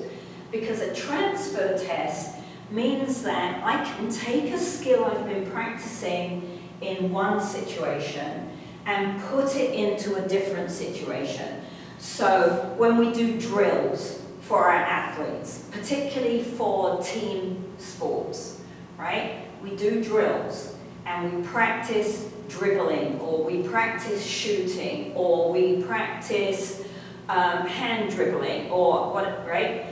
Speaker 1: because a transfer test means that I can take a skill I've been practicing in one situation and put it into a different situation. So when we do drills for our athletes, particularly for team sports, right? We do drills and we practice dribbling, or we practice shooting, or we practice hand dribbling, or what, right?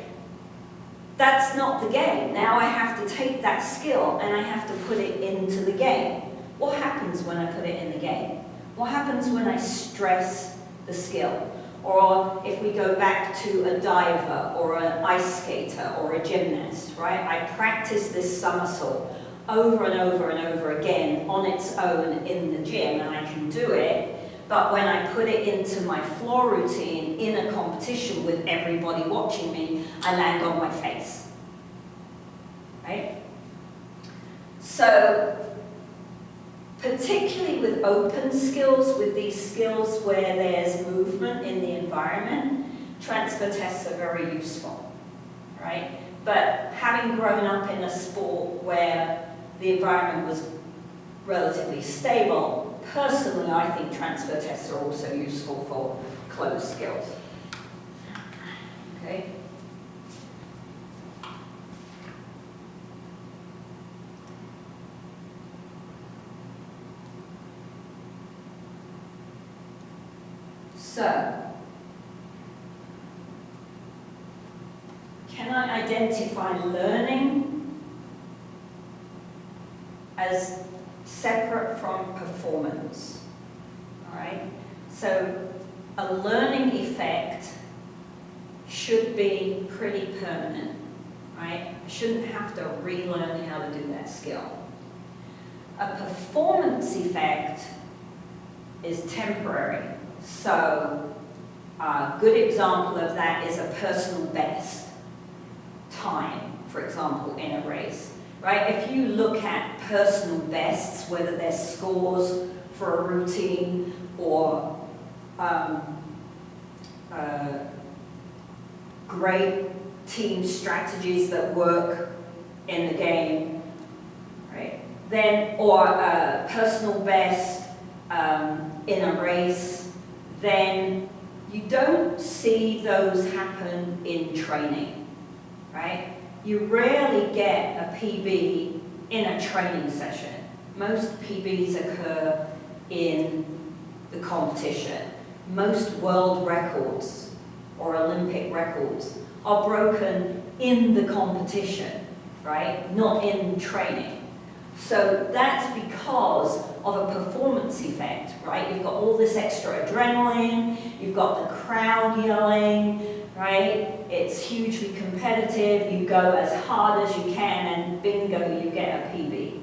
Speaker 1: That's not the game. Now I have to take that skill and I have to put it into the game. What happens when I put it in the game? What happens when I stress the skill? Or if we go back to a diver, or an ice skater, or a gymnast, right? I practice this somersault over and over and over again on its own in the gym, and I can do it, but when I put it into my floor routine in a competition with everybody watching me, I land on my face, right? So, particularly with open skills, with these skills where there's movement in the environment, transfer tests are very useful, right? But having grown up in a sport where the environment was relatively stable, personally I think transfer tests are also useful for closed skills. Okay? So, can I identify learning as separate from performance? All right? So, a learning effect should be pretty permanent, right? I shouldn't have to relearn how to do that skill. A performance effect is temporary. So, a good example of that is a personal best time, for example, in a race, right? If you look at personal bests, whether they're scores for a routine or great team strategies that work in the game, right? Then, or a personal best in a race, then you don't see those happen in training, right? You rarely get a PB in a training session. Most PBs occur in the competition. Most world records or Olympic records are broken in the competition, right? Not in training. So that's because of a performance effect, right? You've got all this extra adrenaline, you've got the crowd yelling, right? It's hugely competitive. You go as hard as you can, and bingo, you get a PB.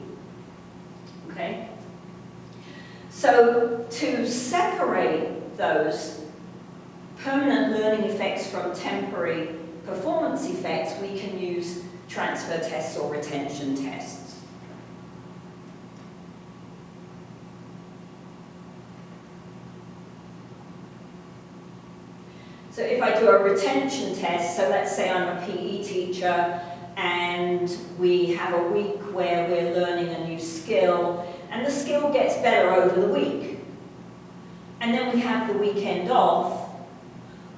Speaker 1: Okay? So to separate those permanent learning effects from temporary performance effects, we can use transfer tests or retention tests. So if I do a retention test, so let's say I'm a PE teacher and we have a week where we're learning a new skill, and the skill gets better over the week. And then we have the weekend off.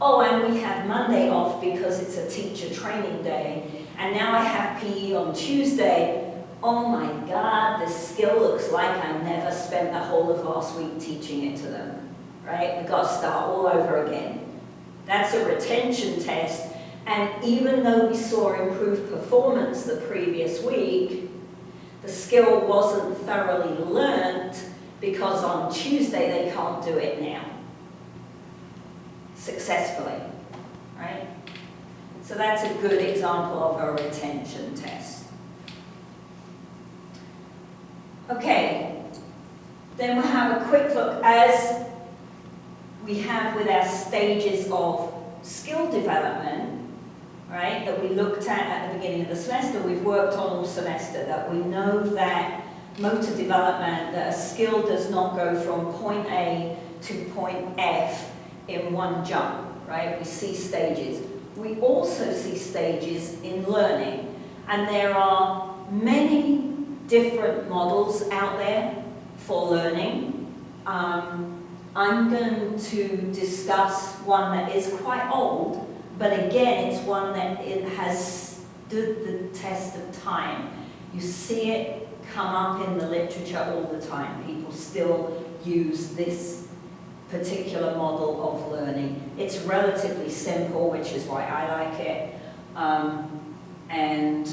Speaker 1: Oh, and we have Monday off because it's a teacher training day. And now I have PE on Tuesday. Oh my God, this skill looks like I never spent the whole of last week teaching it to them. Right? We've got to start all over again. That's a retention test. And even though we saw improved performance the previous week, the skill wasn't thoroughly learnt because on Tuesday they can't do it now successfully, right? So that's a good example of a retention test. Okay, then we'll have a quick look, as we have with our stages of skill development, right, that we looked at the beginning of the semester, we've worked on all semester, that we know that motor development, that a skill does not go from point A to point F in one jump, right? We see stages. We also see stages in learning, and there are many different models out there for learning. I'm going to discuss one that is quite old, but again, it's one that it has stood the test of time. You see it come up in the literature all the time. People still use this particular model of learning. It's relatively simple, which is why I like it. And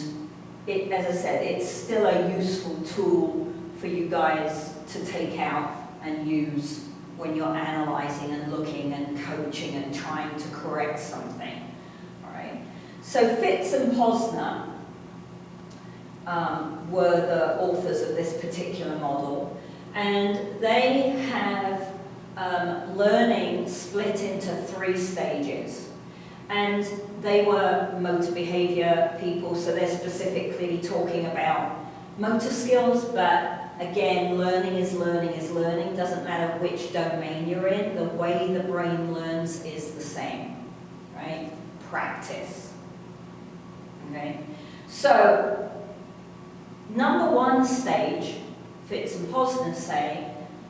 Speaker 1: it, as I said, it's still a useful tool for you guys to take out and use when you're analyzing and looking and coaching and trying to correct something. All right. So Fitz and Posner were the authors of this particular model, and they have learning split into 3 stages. And they were motor behavior people, so they're specifically talking about motor skills, but again, learning is learning is learning. Doesn't matter which domain you're in, the way the brain learns is the same, right? Practice. Okay? So, number 1 stage, Fitz and Posner say,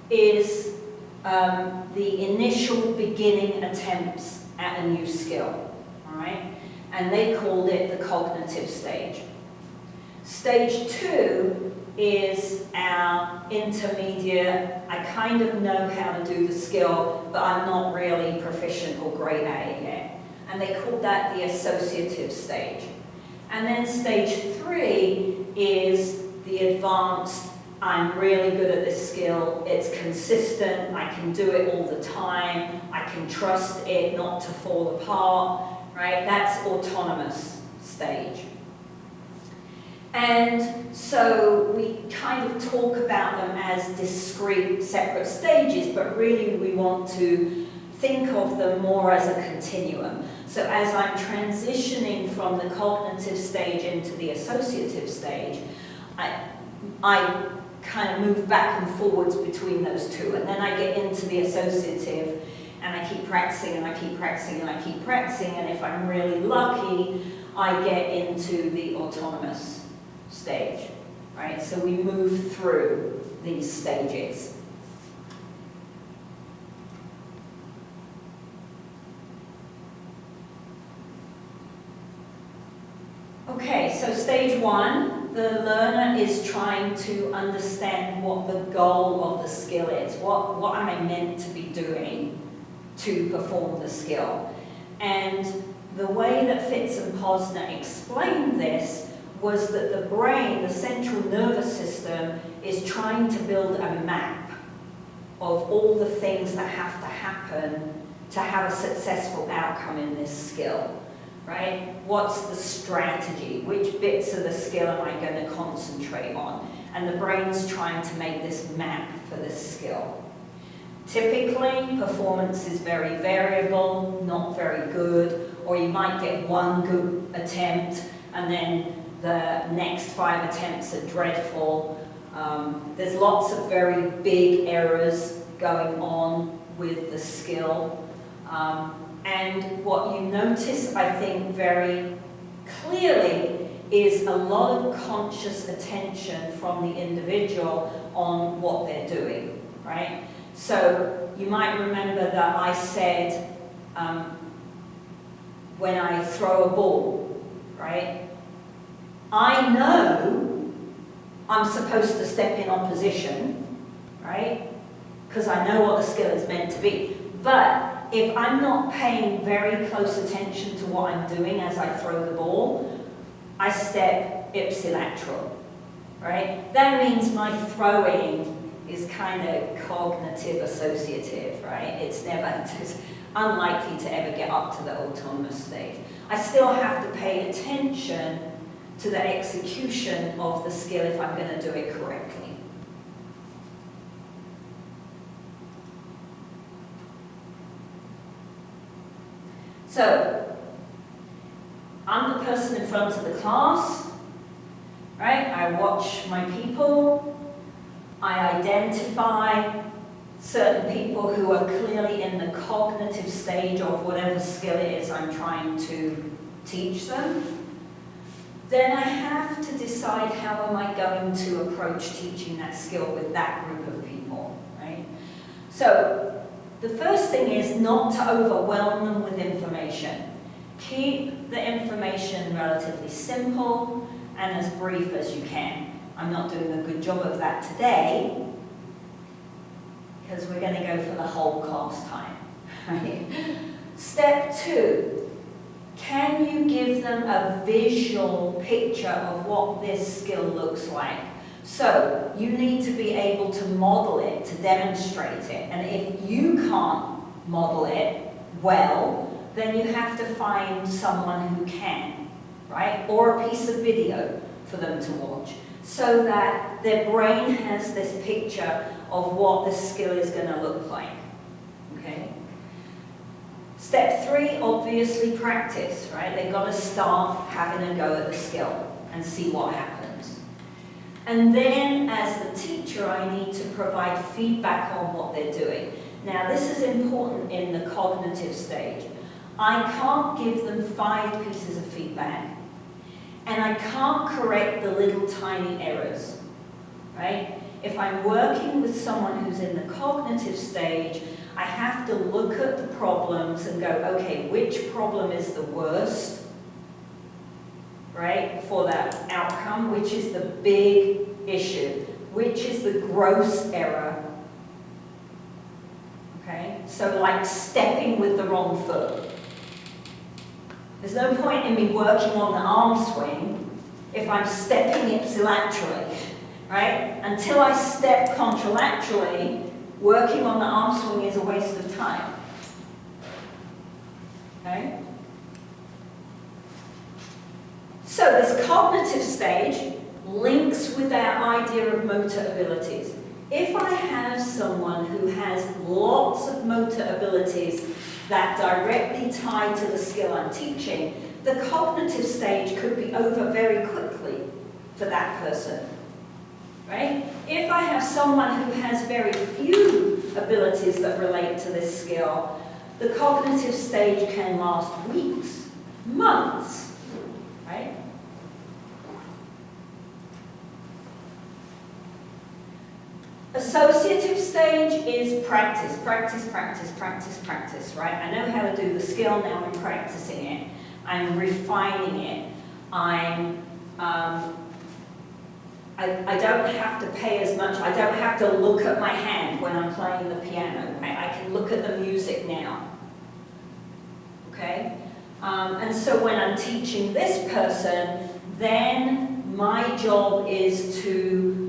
Speaker 1: is the initial beginning attempts at a new skill, all right? And they called it the cognitive stage. Stage 2 is our intermediate, I kind of know how to do the skill, but I'm not really proficient or great at it yet. And they called that the associative stage. And then stage 3 is the advanced, I'm really good at this skill, it's consistent, I can do it all the time, I can trust it not to fall apart, right? That's autonomous stage. And so we kind of talk about them as discrete, separate stages, but really we want to think of them more as a continuum. So as I'm transitioning from the cognitive stage into the associative stage, I kind of move back and forwards between those two, and then I get into the associative, and I keep practicing, and I keep practicing, and I keep practicing, and if I'm really lucky, I get into the autonomous stage, right? So we move through these stages. Okay, so stage 1, the learner is trying to understand what the goal of the skill is. What am I meant to be doing to perform the skill? And the way that Fitz and Posner explained this was that the brain, the central nervous system, is trying to build a map of all the things that have to happen to have a successful outcome in this skill, right? What's the strategy? Which bits of the skill am I going to concentrate on? And the brain's trying to make this map for this skill. Typically, performance is very variable, not very good, or you might get one good attempt and then the next 5 attempts are dreadful. There's lots of very big errors going on with the skill. And what you notice, I think, very clearly is a lot of conscious attention from the individual on what they're doing, right? So you might remember that I said when I throw a ball, right? I know I'm supposed to step in opposition, right? Because I know what the skill is meant to be. But if I'm not paying very close attention to what I'm doing as I throw the ball, I step ipsilateral, right? That means my throwing is kind of cognitive associative, right? It's unlikely to ever get up to the autonomous stage. I still have to pay attention to the execution of the skill if I'm going to do it correctly. So, I'm the person in front of the class, right? I watch my people. I identify certain people who are clearly in the cognitive stage of whatever skill it is I'm trying to teach them. Then I have to decide how am I going to approach teaching that skill with that group of people, right? So the first thing is not to overwhelm them with information. Keep the information relatively simple and as brief as you can. I'm not doing a good job of that today because we're going to go for the whole class time. Right? Step 2. Can you give them a visual picture of what this skill looks like? So you need to be able to model it, to demonstrate it. And if you can't model it well, then you have to find someone who can, right? Or a piece of video for them to watch, so that their brain has this picture of what this skill is going to look like, okay? Step 3, obviously practice, right? They've got to start having a go at the skill and see what happens. And then, as the teacher, I need to provide feedback on what they're doing. Now, this is important in the cognitive stage. I can't give them 5 pieces of feedback, and I can't correct the little tiny errors, right? If I'm working with someone who's in the cognitive stage, I have to look at the problems and go, okay, which problem is the worst, right, for that outcome? Which is the big issue? Which is the gross error? Okay, so like stepping with the wrong foot. There's no point in me working on the arm swing if I'm stepping ipsilaterally, right? Until I step contralaterally, working on the arm swing is a waste of time. Okay? So this cognitive stage links with our idea of motor abilities. If I have someone who has lots of motor abilities that directly tie to the skill I'm teaching, the cognitive stage could be over very quickly for that person. Right? If I have someone who has very few abilities that relate to this skill, the cognitive stage can last weeks, months, right? Associative stage is practice, practice, practice, practice, practice, right? I know how to do the skill, now I'm practicing it. I'm refining it. I don't have to pay as much. I don't have to look at my hand when I'm playing the piano. I can look at the music now. Okay? And so when I'm teaching this person, then my job is to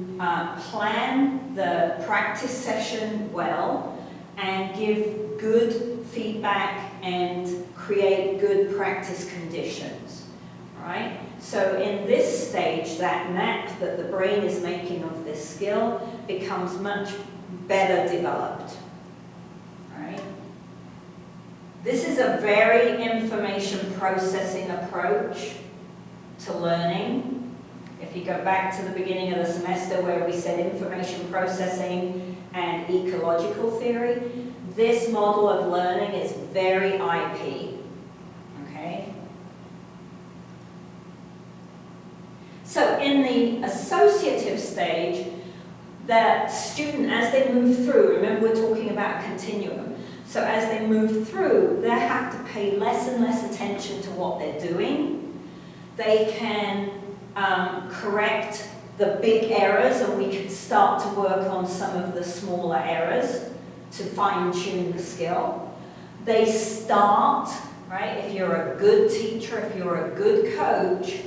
Speaker 1: plan the practice session well and give good feedback and create good practice conditions, right? So in this stage, that map that the brain is making of this skill becomes much better developed, right? This is a very information processing approach to learning. If you go back to the beginning of the semester where we said information processing and ecological theory, this model of learning is very IP, okay? So in the associative stage, the student, as they move through, remember we're talking about a continuum, so as they move through, they have to pay less and less attention to what they're doing. They can correct the big errors, and we can start to work on some of the smaller errors to fine-tune the skill. They start, right, if you're a good teacher, if you're a good coach,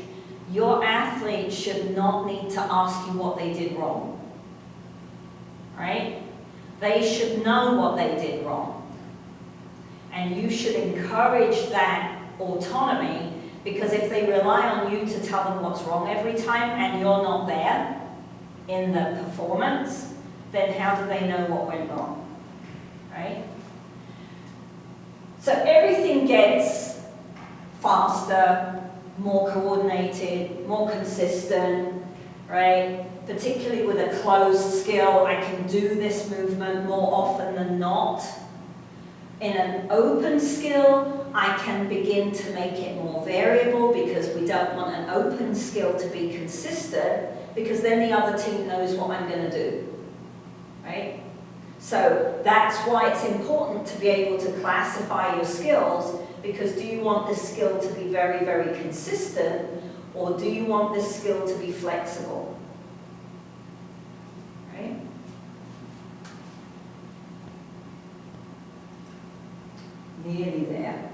Speaker 1: your athlete should not need to ask you what they did wrong, right? They should know what they did wrong. And you should encourage that autonomy, because if they rely on you to tell them what's wrong every time and you're not there in the performance, then how do they know what went wrong, right? So everything gets faster, more coordinated, more consistent, right? Particularly with a closed skill, I can do this movement more often than not. In an open skill, I can begin to make it more variable, because we don't want an open skill to be consistent, because then the other team knows what I'm going to do, right? So that's why it's important to be able to classify your skills, because do you want this skill to be very, very consistent, or do you want this skill to be flexible, right? Nearly there.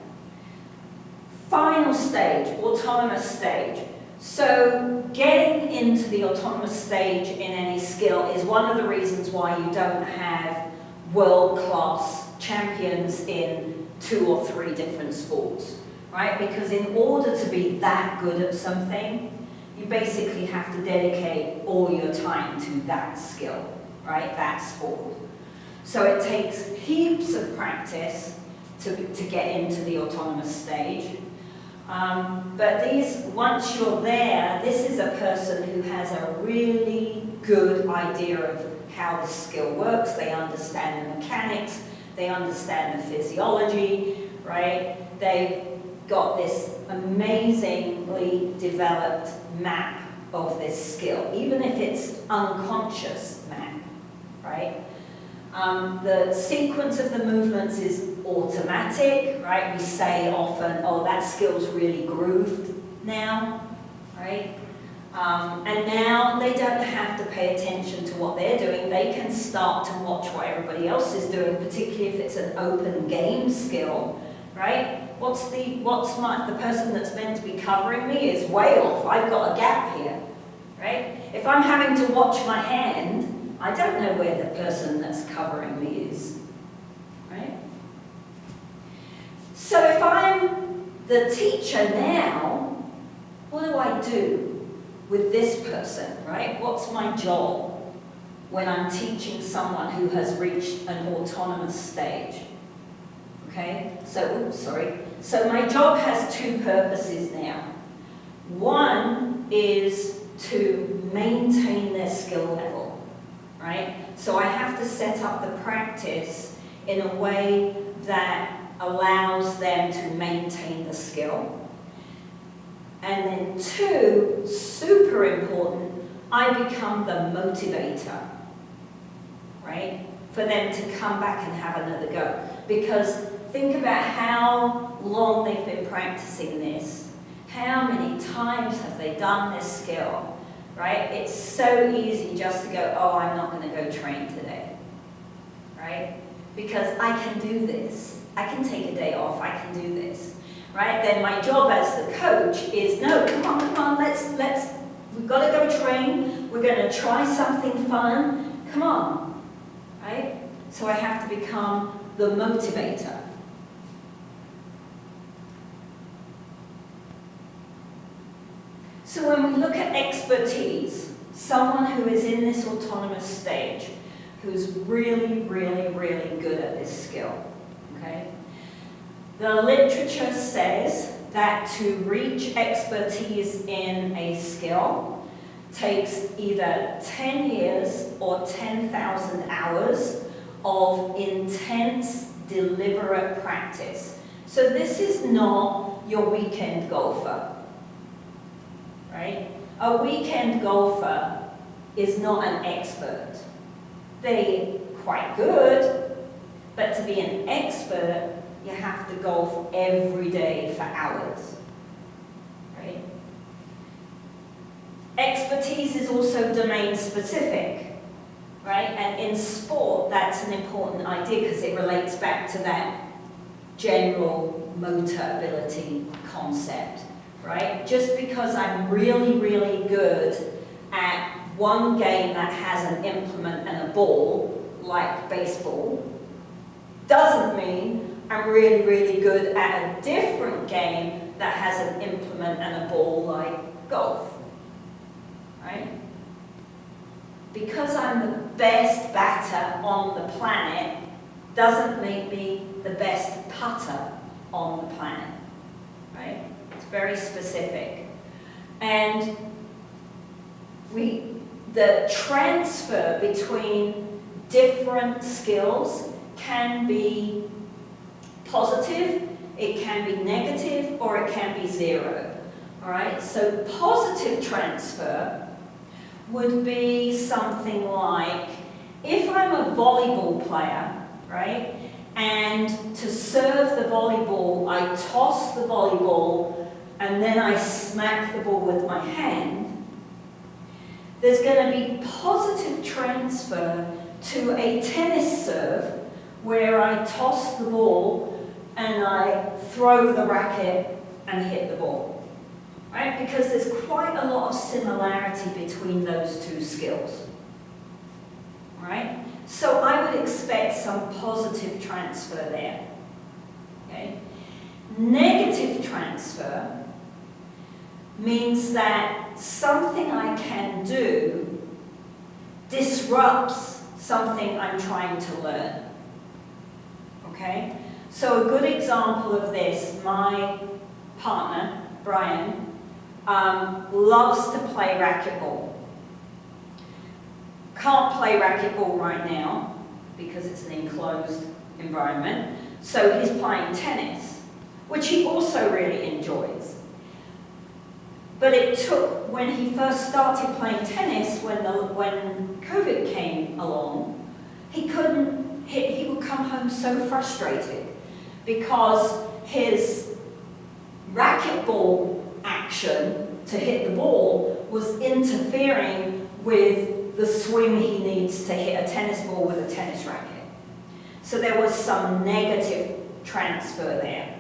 Speaker 1: Final stage, autonomous stage. So getting into the autonomous stage in any skill is one of the reasons why you don't have world-class champions in 2 or 3 different sports, right? Because in order to be that good at something, you basically have to dedicate all your time to that skill, right? That sport. So it takes heaps of practice to get into the autonomous stage. But once you're there, this is a person who has a really good idea of how the skill works. They understand the mechanics, they understand the physiology, right? They've got this amazingly developed map of this skill, even if it's unconscious map, right? The sequence of the movements is automatic, right? We say often, oh, that skill's really grooved now, right? And now they don't have to pay attention to what they're doing. They can start to watch what everybody else is doing, particularly if it's an open game skill, right? The person that's meant to be covering me is way off. I've got a gap here, right? If I'm having to watch my hand, I don't know where the person that's covering me is, right? So if I'm the teacher now, what do I do with this person, right? What's my job when I'm teaching someone who has reached an autonomous stage? Okay, so my job has 2 purposes now. One is to maintain their skill level, right? So I have to set up the practice in a way that allows them to maintain the skill. And then 2, super important, I become the motivator, right? For them to come back and have another go. Because think about how long they've been practicing this. How many times have they done this skill, right? It's so easy just to go, oh, I'm not going to go train today, right? Because I can do this. I can take a day off. I can do this, right? Then my job as the coach is, no, come on, we've got to go train. We're going to try something fun. Come on, right? So I have to become the motivator. So when we look at expertise, someone who is in this autonomous stage, who's really, really, really good at this skill, okay? The literature says that to reach expertise in a skill takes either 10 years or 10,000 hours of intense, deliberate practice. So this is not your weekend golfer, right? A weekend golfer is not an expert. They're quite good, but to be an expert, you have to golf every day for hours, right? Expertise is also domain specific, right? And in sport, that's an important idea because it relates back to that general motor ability concept, right? Just because I'm really, really good at one game that has an implement and a ball, like baseball, doesn't mean I'm really, really good at a different game that has an implement and a ball, like golf, right? Because I'm the best batter on the planet doesn't make me the best putter on the planet, right? It's very specific. And the transfer between different skills can be positive, it can be negative, or it can be zero. All right, so positive transfer would be something like, if I'm a volleyball player, right, and to serve the volleyball, I toss the volleyball and then I smack the ball with my hand, there's going to be positive transfer to a tennis serve where I toss the ball and I throw the racket and hit the ball, right? Because there's quite a lot of similarity between those two skills, right? So I would expect some positive transfer there, okay? Negative transfer means that something I can do disrupts something I'm trying to learn, okay? So a good example of this, my partner, Brian, loves to play racquetball. Can't play racquetball right now because it's an enclosed environment, so he's playing tennis, which he also really enjoys. But it took, when he first started playing tennis, when COVID came along, he would come home so frustrated because his racquetball action to hit the ball was interfering with the swing he needs to hit a tennis ball with a tennis racket. So there was some negative transfer there.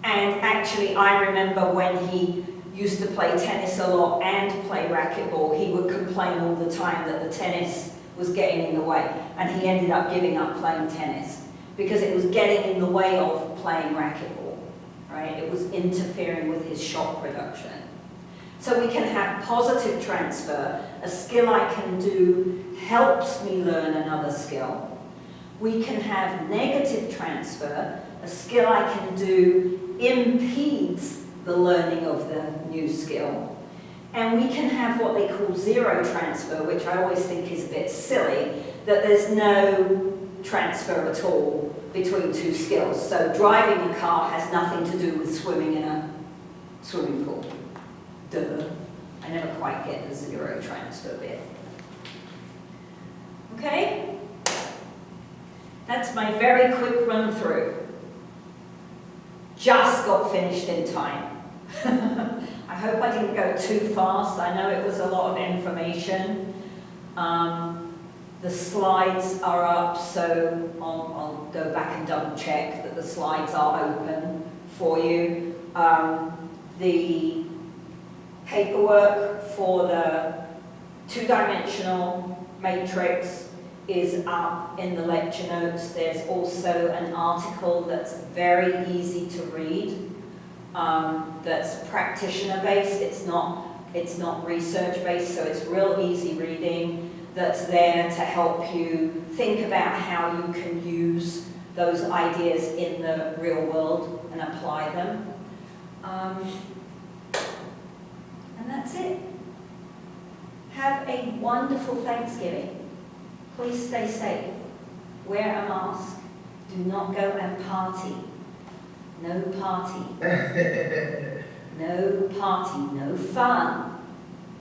Speaker 1: And actually, I remember when he used to play tennis a lot and play racquetball, he would complain all the time that the tennis was getting in the way. And he ended up giving up playing tennis because it was getting in the way of playing racquetball, right? It was interfering with his shot production. So we can have positive transfer. A skill I can do helps me learn another skill. We can have negative transfer. A skill I can do impedes the learning of the new skill. And we can have what they call zero transfer, which I always think is a bit silly, that there's no transfer at all between two skills. So driving a car has nothing to do with swimming in a swimming pool. Duh. I never quite get the zero transfer bit. Okay? That's my very quick run through. Just got finished in time. I hope I didn't go too fast. I know it was a lot of information. The slides are up, so I'll go back and double check that the slides are open for you. The paperwork for the two-dimensional matrix is up in the lecture notes. There's also an article that's very easy to read, that's practitioner-based. It's not research-based, so it's real easy reading, that's there to help you think about how you can use those ideas in the real world and apply them. And that's it. Have a wonderful Thanksgiving. Please stay safe. Wear a mask. Do not go and party. No party. No party. No fun.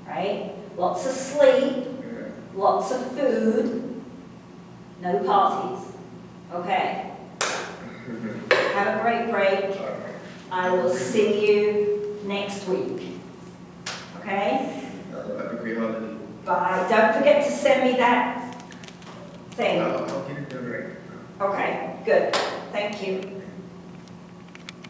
Speaker 1: Right? Lots of sleep. Lots of food. No parties. Okay. Have a great break. I will see you next week. Okay?
Speaker 2: Have a great holiday.
Speaker 1: Bye. Don't forget to send me that thing.
Speaker 2: I'll get it done right.
Speaker 1: Okay, good. Thank you.